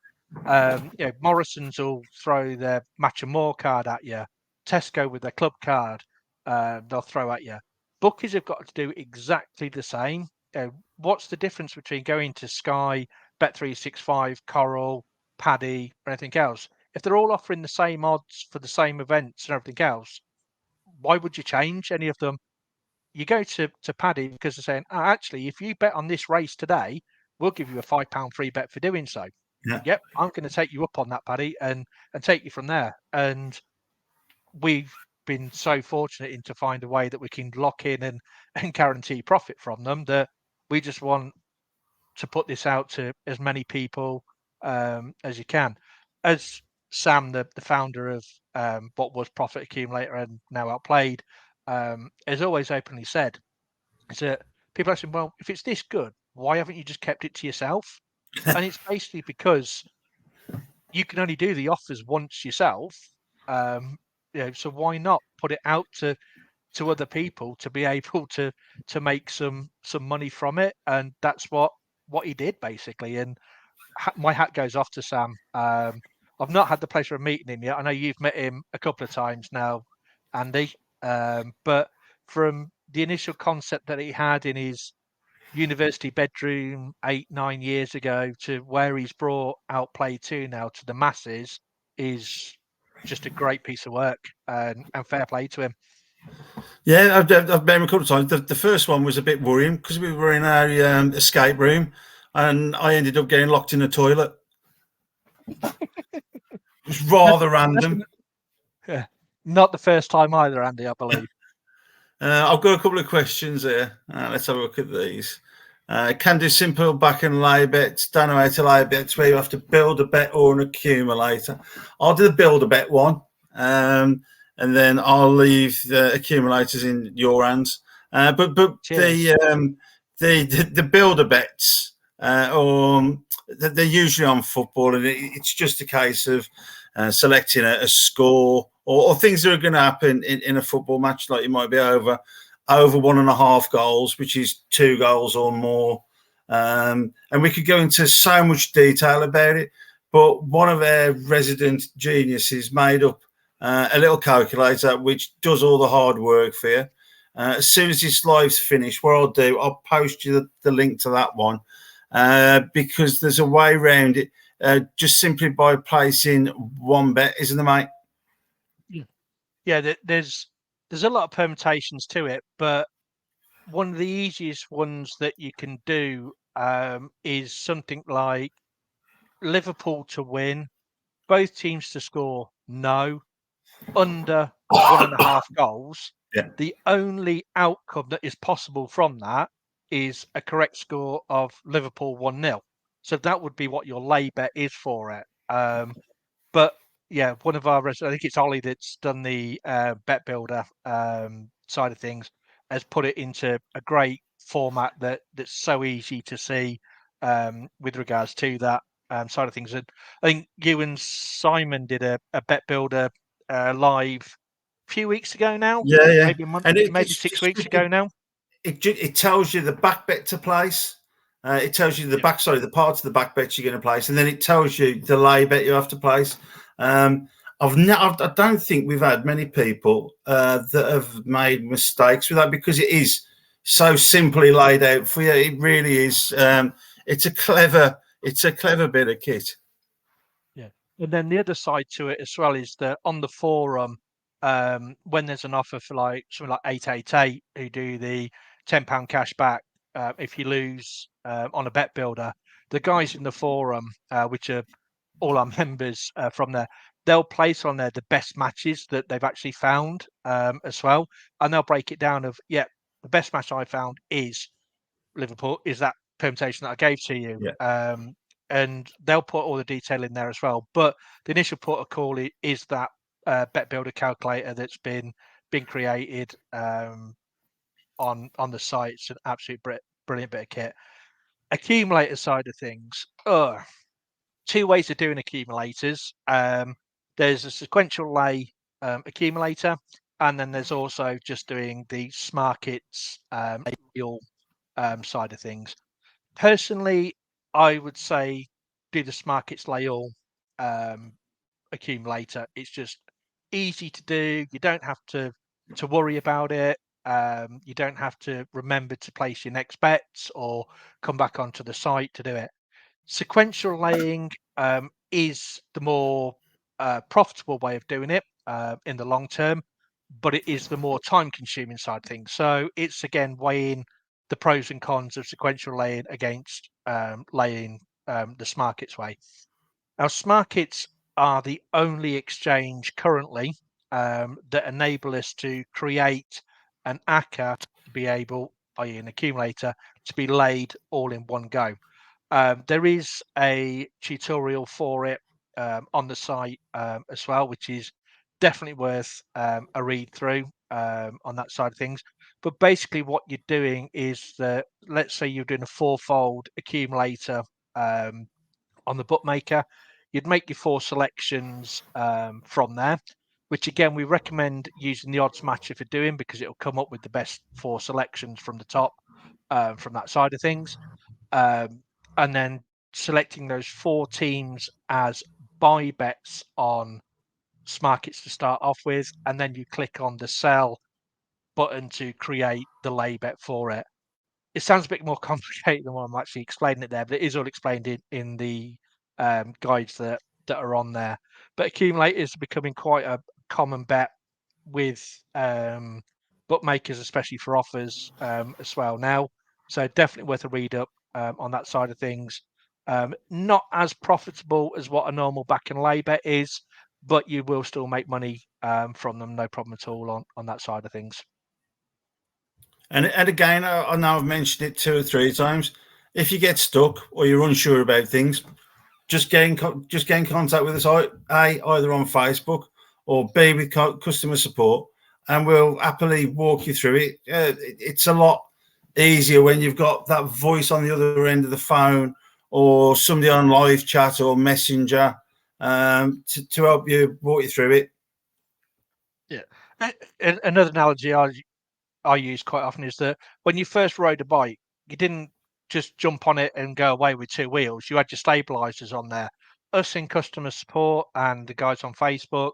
Morrison's will throw their Match and More card at you. Tesco with their club card, they'll throw at you. Bookies have got to do exactly the same. What's the difference between going to Sky, Bet365, Coral, Paddy, or anything else? If they're all offering the same odds for the same events and everything else, why would you change any of them? You go to Paddy because they're saying, "Oh, actually, if you bet on this race today, we'll give you a £5 free bet for doing so." Yeah. Yep, I'm going to take you up on that, Paddy, and take you from there. And we've been so fortunate in to find a way that we can lock in and guarantee profit from them, that we just want to put this out to as many people as you can. As Sam, the founder of what was Profit Accumulator and now Outplayed, has always openly said, is that people ask him, "Well, if it's this good, why haven't you just kept it to yourself?" And it's basically because you can only do the offers once yourself. So why not put it out to other people to be able to make some money from it? And that's what he did, basically. And my hat goes off to Sam. I've not had the pleasure of meeting him yet. I know you've met him a couple of times now, Andy. But from the initial concept that he had in his university bedroom 8-9 years ago to where he's brought Outplay 2 now to the masses, is just a great piece of work, and fair play to him. Yeah, I've met him a couple of times. The first one was a bit worrying because we were in our escape room, and I ended up getting locked in the toilet. It was rather random. Yeah, not the first time either, Andy, I believe. I've got a couple of questions here. Let's have a look at these. Can do simple back and lay bets. Don't know how to lay bets where you have to build a bet or an accumulator. I'll do the build a bet one, and then I'll leave the accumulators in your hands. But the builder bets, they're usually on football, and it's just a case of selecting a score or things that are going to happen in a football match, like you might be over 1.5 goals, which is 2 goals or more. And we could go into so much detail about it, but one of our resident geniuses made up a little calculator which does all the hard work for you. As soon as this live's finished, what I'll do, I'll post you the link to that one, because there's a way around it, just simply by placing one bet, isn't there, mate? Yeah, there's a lot of permutations to it, but one of the easiest ones that you can do is something like Liverpool to win, both teams to score no, under 1.5 goals. Yeah. The only outcome that is possible from that is a correct score of Liverpool 1-0. So that would be what your lay bet is for it. But yeah, one of our, I think it's Ollie that's done the bet builder side of things, has put it into a great format that's so easy to see with regards to that side of things. And I think you and Simon did a bet builder live a few weeks ago now. Yeah. Maybe a month, maybe 6 weeks ago now. it tells you the back bet to place. It tells you the parts of the back bets you're going to place, and then it tells you the lay bet you have to place. I don't think we've had many people that have made mistakes with that, because it is so simply laid out for you. It really is. It's a clever bit of kit. Yeah, and then the other side to it as well is that on the forum, when there's an offer for like something like 888, who do the £10 cash back if you lose on a bet builder, the guys in the forum, which are all our members from there, they'll place on there the best matches that they've actually found as well, and they'll break it down of, yeah, the best match I found is Liverpool, is that permutation that I gave to you. Yeah. And they'll put all the detail in there as well. But the initial port of call is that bet builder calculator that's been created on the site. It's an absolute brilliant bit of kit. Accumulator side of things, two ways of doing accumulators. There's a sequential lay accumulator, and then there's also just doing the Smarkets side of things. Personally, I would say do the Smarkets lay all accumulator. It's just easy to do. You don't have to worry about it. You don't have to remember to place your next bets or come back onto the site to do it. Sequential laying is the more profitable way of doing it in the long term, but it is the more time-consuming side of things. So it's again weighing the pros and cons of sequential laying against laying the Smarkets way. Now, Smarkets are the only exchange currently that enable us to create an ACCA to be able, i.e. an accumulator, to be laid all in one go. There is a tutorial for it on the site as well, which is definitely worth a read through on that side of things. But basically what you're doing is that, let's say you're doing a fourfold accumulator on the bookmaker, you'd make your 4 selections from there, which again, we recommend using the odds matcher for doing, because it'll come up with the best 4 selections from the top from that side of things. And then selecting those 4 teams as buy bets on Smarkets to start off with, and then you click on the sell button to create the lay bet for it. It sounds a bit more complicated than what I'm actually explaining it there, but it is all explained in the guides that are on there. But accumulators are becoming quite a common bet with bookmakers, especially for offers as well now. So definitely worth a read up on that side of things. Not as profitable as what a normal back and lay bet is, but you will still make money from them, no problem at all on that side of things. And again, I know I've mentioned it 2 or 3 times. If you get stuck or you're unsure about things, just get in contact with us, either on Facebook or B, with customer support, and we'll happily walk you through it. It's a lot easier when you've got that voice on the other end of the phone, or somebody on live chat or messenger to help you walk you through it. Yeah. Another analogy I use quite often is that when you first rode a bike, you didn't just jump on it and go away with 2 wheels. You had your stabilizers on there. Us in customer support and the guys on Facebook,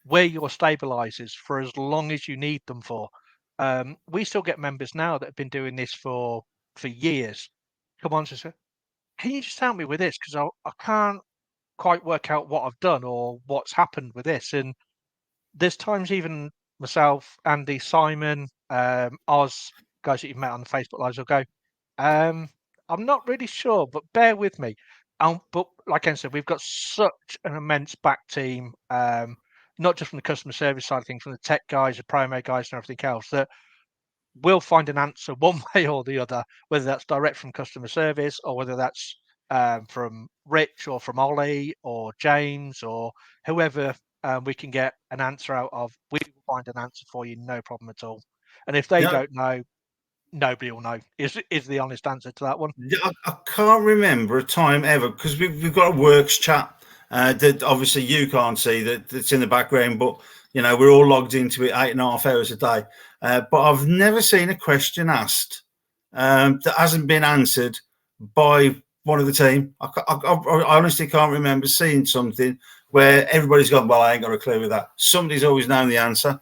we're your stabilizers for as long as you need them for. We still get members now that have been doing this for years. Come on, sister, can you just help me with this? Because I can't quite work out what I've done or what's happened with this. And there's times even myself, Andy, Simon, Oz, guys that you've met on the Facebook Lives will go, I'm not really sure, but bear with me. But like I said, we've got such an immense back team, not just from the customer service side of things, from the tech guys, the promo guys, and everything else, that we'll find an answer one way or the other, whether that's direct from customer service or whether that's from Rich or from Ollie or James or whoever we can get an answer out of. We will find an answer for you, no problem at all. And if they don't know, nobody will know, is the honest answer to that one. I can't remember a time ever, because we've got a works chat that obviously you can't see that's in the background, but we're all logged into it 8.5 hours a day. But I've never seen a question asked that hasn't been answered by one of the team. I honestly can't remember seeing something where everybody's gone, well, I ain't got a clue with that. Somebody's always known the answer.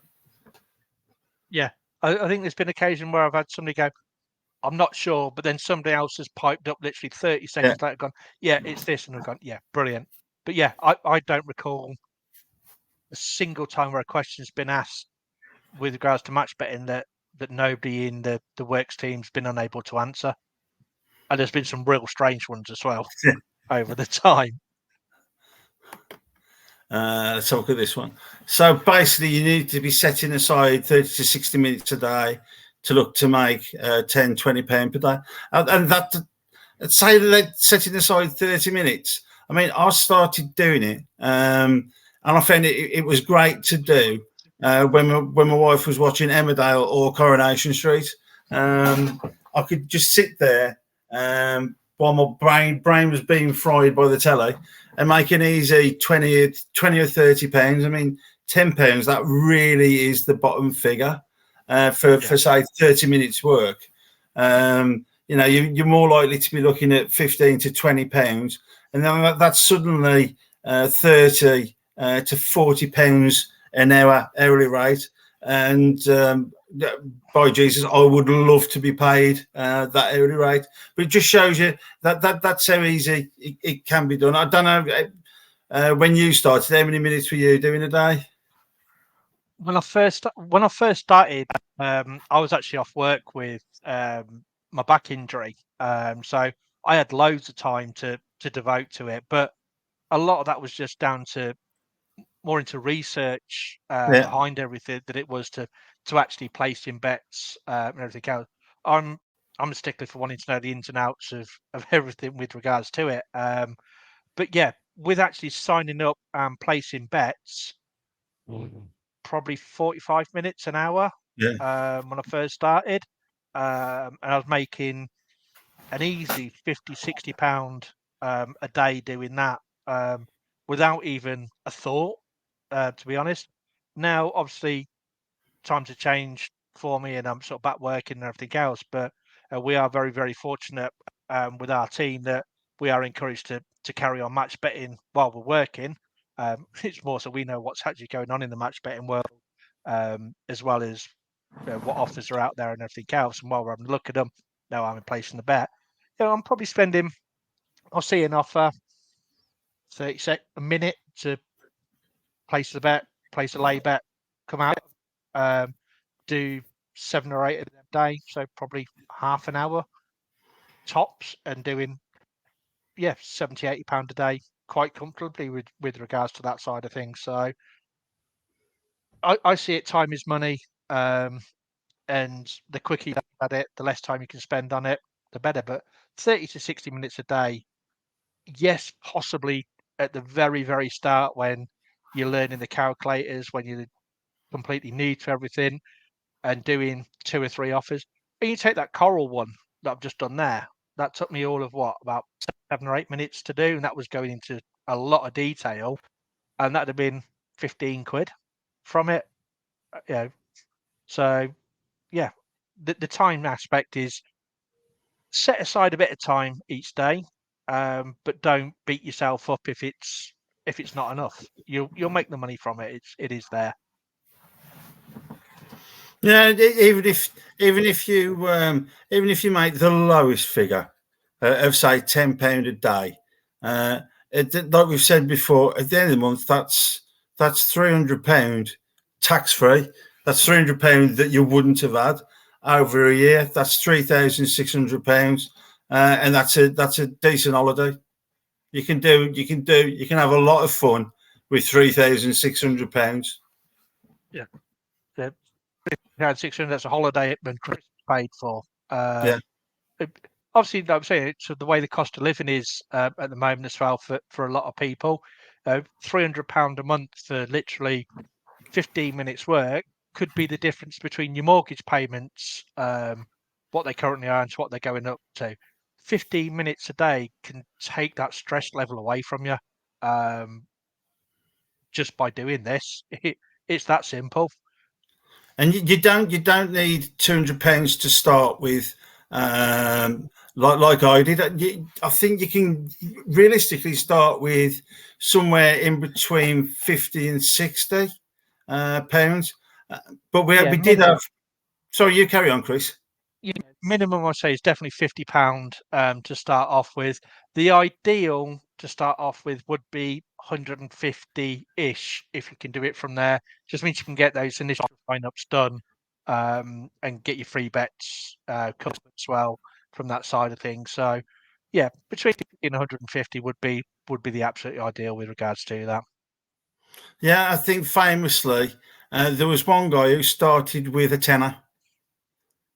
Yeah, I think there's been occasion where I've had somebody go, I'm not sure, but then somebody else has piped up literally 30 seconds later, gone, yeah, it's this, and I've gone, yeah, brilliant. But yeah, I don't recall a single time where a question's been asked with regards to match betting that nobody in the works team's been unable to answer. And there's been some real strange ones as well over the time. Let's have a look at this one. So basically, you need to be setting aside 30 to 60 minutes a day to look to make £10-20 per day. And that, say, setting aside 30 minutes. I mean, I started doing it, and I found it was great to do when my wife was watching Emmerdale or Coronation Street. I could just sit there while my brain was being fried by the telly and make an easy 20 or £30. I mean, £10, that really is the bottom figure for say 30 minutes work. You're more likely to be looking at £15 to £20, and then that's suddenly 30 to £40 an hour hourly rate. And by Jesus, I would love to be paid that hourly rate. But it just shows you that's how easy it can be done. I don't know when you started, how many minutes were you doing a day? When I first started, I was actually off work with my back injury, so I had loads of time to devote to it. But a lot of that was just down to more into research behind everything than it was to actually placing bets and everything else. I'm a stickler for wanting to know the ins and outs of everything with regards to it. But yeah, with actually signing up and placing bets, probably 45 minutes, an hour when I first started. And I was making an easy £50-60 a day doing that without even a thought, to be honest. Now, obviously, times have changed for me and I'm sort of back working and everything else, but we are very, very fortunate with our team that we are encouraged to carry on match betting while we're working. It's more so we know what's actually going on in the match betting world, as well as what offers are out there and everything else. And while we're having a look at them, now I'm placing the bet. I'm probably spending, I'll see an offer, 30 a minute to place the bet, place a lay bet, come out, do 7 or 8 of them a day, so probably half an hour tops, and doing £70-80 a day quite comfortably with regards to that side of things. So I see it, time is money, and the quicker you at it, the less time you can spend on it, the better. But 30 to 60 minutes a day, yes, possibly at the very, very start when you're learning the calculators, when you're completely new to everything and doing 2 or 3 offers. And you take that Coral one that I've just done there, that took me all of about 7 or 8 minutes to do, and that was going into a lot of detail, and that'd have been 15 quid from it. So yeah, the time aspect is set aside a bit of time each day, but don't beat yourself up if it's not enough. You'll make the money from it. It is there. Yeah, even if you make the lowest figure of say £10 a day, like we've said before, at the end of the month, that's £300 tax free. That's £300 that you wouldn't have had over a year. That's £3,600, and that's a decent holiday. You can have a lot of fun with £3,600. Yeah. £600, that's a holiday and Chris paid for. Obviously, like I'm saying, so the way the cost of living is at the moment as well for a lot of people, £300 a month for literally 15 minutes work could be the difference between your mortgage payments, what they currently are, and what they're going up to. 15 minutes a day can take that stress level away from you. just by doing this. It's that simple. And you don't need £200 to start with, like I did. I think you can realistically start with somewhere in between 50 and 60 pounds. But we did have. Sorry, you carry on, Chris. Yeah, minimum I'd say is definitely £50 to start off with. The ideal to start off with would be 150-ish if you can do it from there. Just means you can get those initial sign-ups done and get your free bets covered as well from that side of things. So yeah, between 50 and 150 would be the absolute ideal with regards to that. Yeah, I think famously there was one guy who started with a tenner.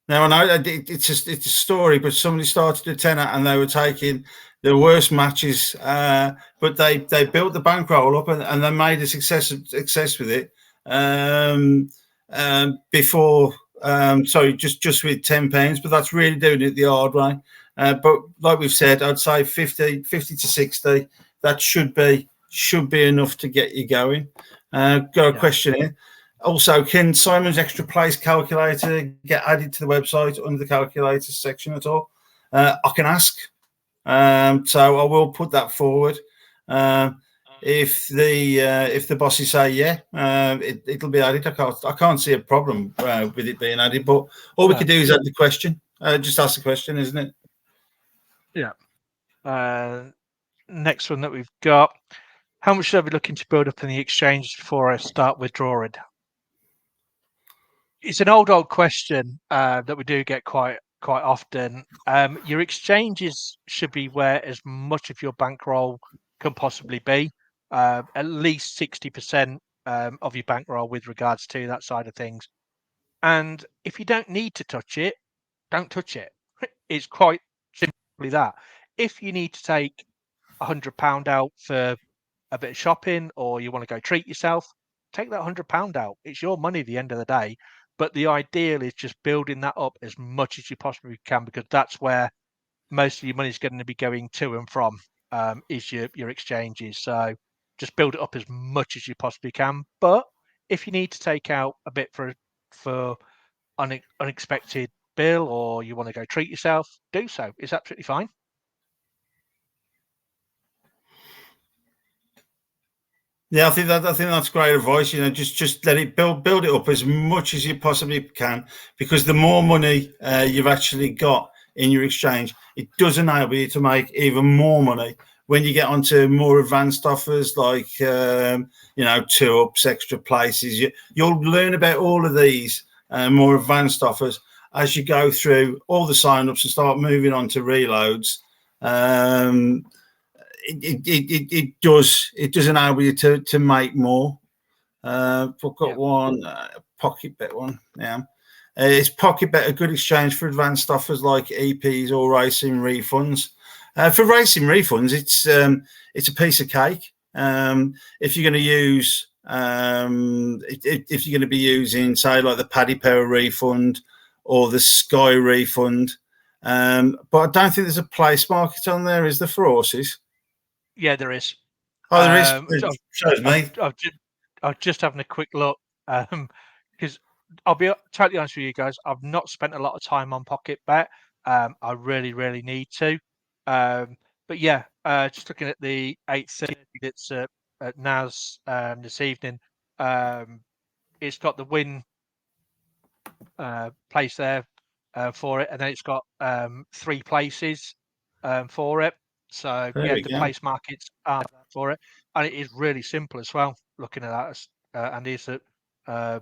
Now I know it's a story, but somebody started a tenner and they were taking the worst matches, but they built the bankroll up and they made a success with it. Before, sorry, just with £10, but that's really doing it the hard way. But like we've said, I'd say 50 to 60. That should be enough to get you going. Got a question here. Also, can Simon's Extra Place calculator get added to the website under the calculator section at all? I can ask. So I will put that forward. If the bosses say yeah, it'll be added. I can't see a problem with it being added. But all we can do is add the question. Just ask the question, isn't it? Yeah. Next one that we've got. How much should I be looking to build up in the exchange before I start withdrawing? It's an old question that we do get quite often. Your exchanges should be where as much of your bankroll can possibly be, at least 60% of your bankroll with regards to that side of things. And if you don't need to touch it, don't touch it. It's quite simply that. If you need to take £100 out for a bit of shopping, or you want to go treat yourself, take that £100 out. It's your money at the end of the day. But the ideal is just building that up as much as you possibly can, because that's where most of your money is going to be going to and from, is your exchanges. So just build it up as much as you possibly can. But if you need to take out a bit for unexpected bill, or you want to go treat yourself, do so. It's absolutely fine. Yeah, I think that's great advice. Just let it build it up as much as you possibly can, because the more money you've actually got in your exchange, it does enable you to make even more money when you get onto more advanced offers like 2-ups, extra places. You'll learn about all of these more advanced offers as you go through all the sign-ups and start moving on to reloads. It does enable you to make more. I've got one Pocket Bet one now. Is Pocket Bet a good exchange for advanced offers like EPs or racing refunds? For racing refunds, it's a piece of cake. If you're going to use if you're going to be using, say, like the Paddy Power refund or the Sky refund, but I don't think there's a place market on there, is there, for horses? Yeah, there is. Oh, there is. It shows me. I'm just having a quick look, because I'll be totally honest with you guys. I've not spent a lot of time on Pocket Bet. I really need to. But yeah, just looking at the 8:30 that's at NAS this evening. It's got the win place there for it, and then it's got 3 places for it. So yeah, the place markets are for it, and it is really simple as well. Looking at that, and it's literally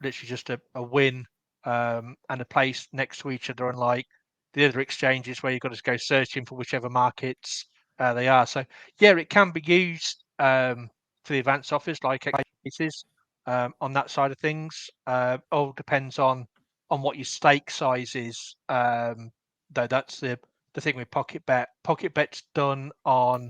just a win and a place next to each other, unlike the other exchanges where you've got to go searching for whichever markets they are. So yeah, it can be used for the advanced offers like cases on that side of things. All depends on what your stake size is. Though that's the thing with Pocket Bet. Pocket Bet's done on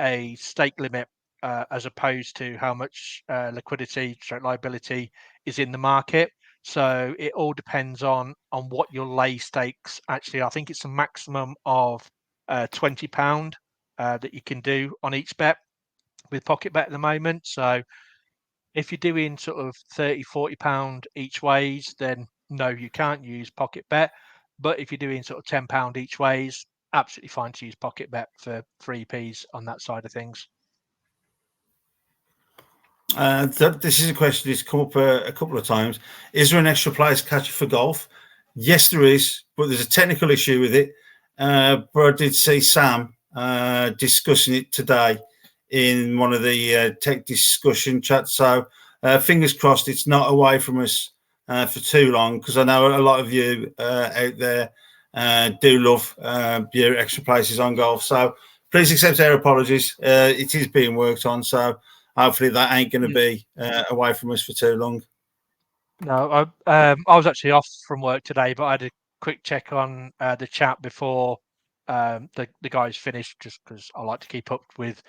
a stake limit as opposed to how much liquidity, liability is in the market. So it all depends on what your lay stakes actually are. I think it's a maximum of £20 that you can do on each bet. with Pocket Bet at the moment. So if you're doing sort of £30-40 each ways, then no, you can't use Pocket Bet. But if you're doing sort of £10 each ways, absolutely fine to use Pocket Bet for 3p's on that side of things. This is a question that's come up a couple of times. Is there an extra players catcher for golf? Yes, there is, but there's a technical issue with it. But I did see Sam discussing it today in one of the tech discussion chats. So fingers crossed it's not away from us for too long, because I know a lot of you out there do love your extra places on golf. So please accept our apologies. It is being worked on. So hopefully that ain't going to be away from us for too long. No, I was actually off from work today, but I had a quick check on the chat before the guys finished, just because I like to keep up with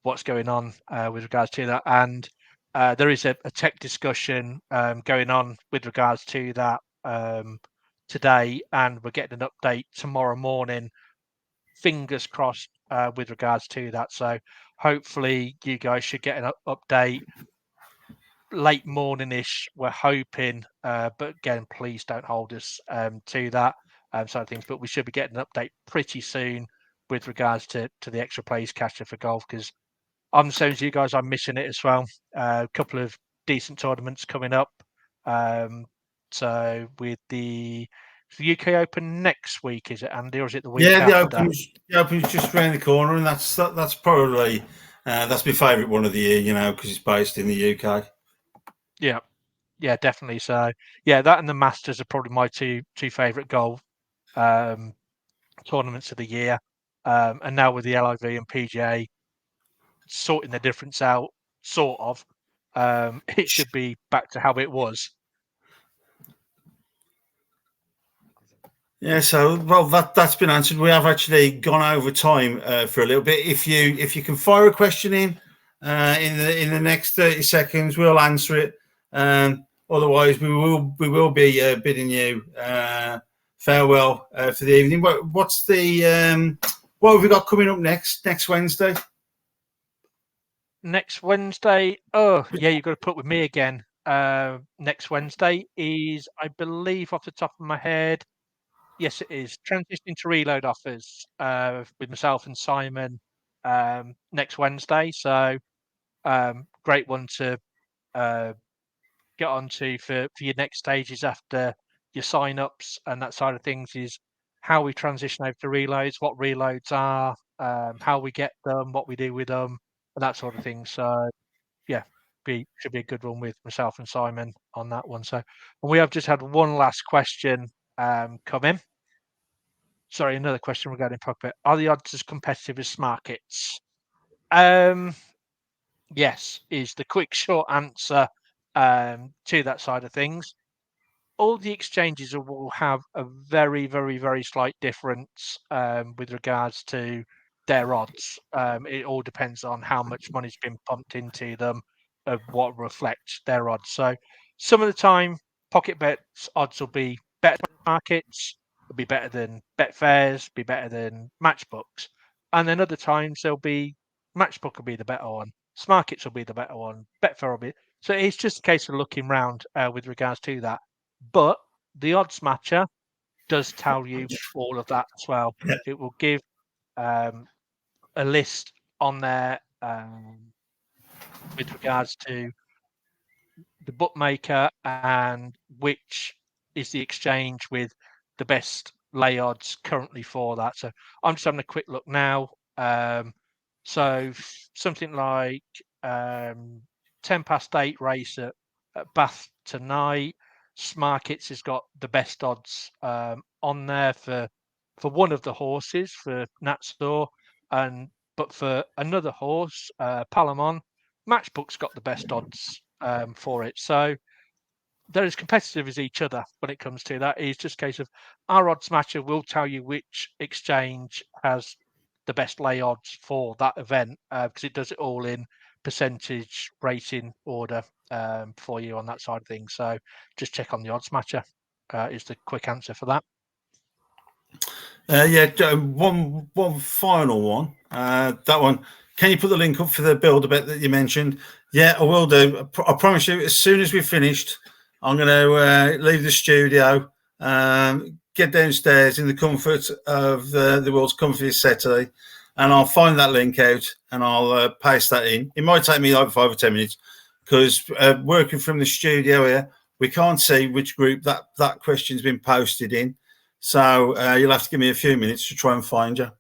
what's going on with regards to that. And there is a tech discussion going on with regards to that today, and we're getting an update tomorrow morning. Fingers crossed with regards to that. So hopefully you guys should get an update late morning-ish, we're hoping, but again, please don't hold us to that side of things. But we should be getting an update pretty soon with regards to the extra plays catcher for golf, because I'm the same as you guys. I'm missing it as well. A couple of decent tournaments coming up. So with the UK Open next week, is it, Andy, or is it the week after? The Open's just around the corner, and that's probably that's my favourite one of the year, you know, because it's based in the UK. Yeah, definitely. So yeah, that and the Masters are probably my two favourite golf tournaments of the year. And now with the LIV and PGA sorting the difference out, sort of, it should be back to how it was. Yeah, so well that's been answered. We have actually gone over time for a little bit. If you can fire a question in the next 30 seconds, we'll answer it. Otherwise, we will be bidding you farewell for the evening. What's the what have we got coming up next Wednesday? Next Wednesday, oh yeah, you've got to put with me again. Next Wednesday is, I believe, off the top of my head, yes, it is transitioning to reload offers with myself and Simon next Wednesday. So great one to get onto for your next stages after your sign-ups and that side of things, is how we transition over to reloads, what reloads are, how we get them, what we do with them, and that sort of thing. So yeah, should be a good one with myself and Simon on that one. So, and we have just had one last question come in. Sorry, another question regarding Pocket. Are the odds as competitive as SmartKits? Yes, is the quick short answer to that side of things. All the exchanges will have a very, very, very slight difference with regards to their odds. It all depends on how much money's been pumped into them, of what reflects their odds. So some of the time, Pocket Bet's odds will be better than markets, will be better than Betfair's, be better than Matchbooks. And then other times there'll be Matchbook will be the better one, SmartKits will be the better one, Betfair will be. So it's just a case of looking round with regards to that. But the odds matcher does tell you all of that as well. Yeah. It will give a list on there with regards to the bookmaker and which is the exchange with the best lay odds currently for that. So I'm just having a quick look now. So something like 8:10 race at Bath tonight. SmartKits has got the best odds on there for one of the horses for Natsor, but for another horse, Palamon, Matchbook's got the best odds for it. So they're as competitive as each other when it comes to that. It's just a case of our odds matcher will tell you which exchange has the best lay odds for that event, because it does it all in percentage rating order for you on that side of things. So just check on the odds matcher is the quick answer for that. One final one. That one Can you put the link up for the build a bit that you mentioned? Yeah, I will do. I promise you, as soon as we've finished, I'm going to leave the studio, get downstairs in the comfort of the world's comfiest settee, and I'll find that link out and I'll paste that in. It might take me like 5 or 10 minutes because working from the studio here, we can't see which group that question's been posted in. So you'll have to give me a few minutes to try and find you.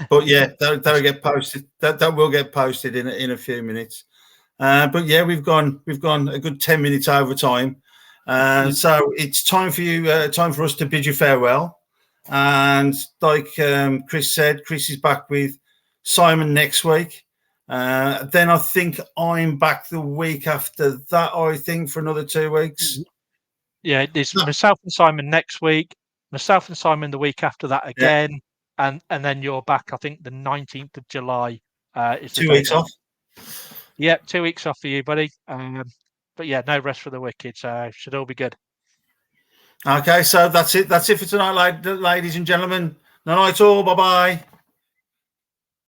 But yeah, that'll get posted. That will get posted in a few minutes. But yeah, we've gone a good 10 minutes over time. So it's time for you, time for us to bid you farewell. And like Chris said, Chris is back with Simon next week. Then I think I'm back the week after that, I think, for another 2 weeks. Yeah, there's myself and Simon next week, myself and Simon the week after that again, and then you're back, I think, the 19th of July. Is 2 weeks off. Yeah, 2 weeks off for you, buddy. But yeah, no rest for the wicked, so should all be good. Okay, so that's it. That's it for tonight, ladies and gentlemen. Night all. Bye-bye.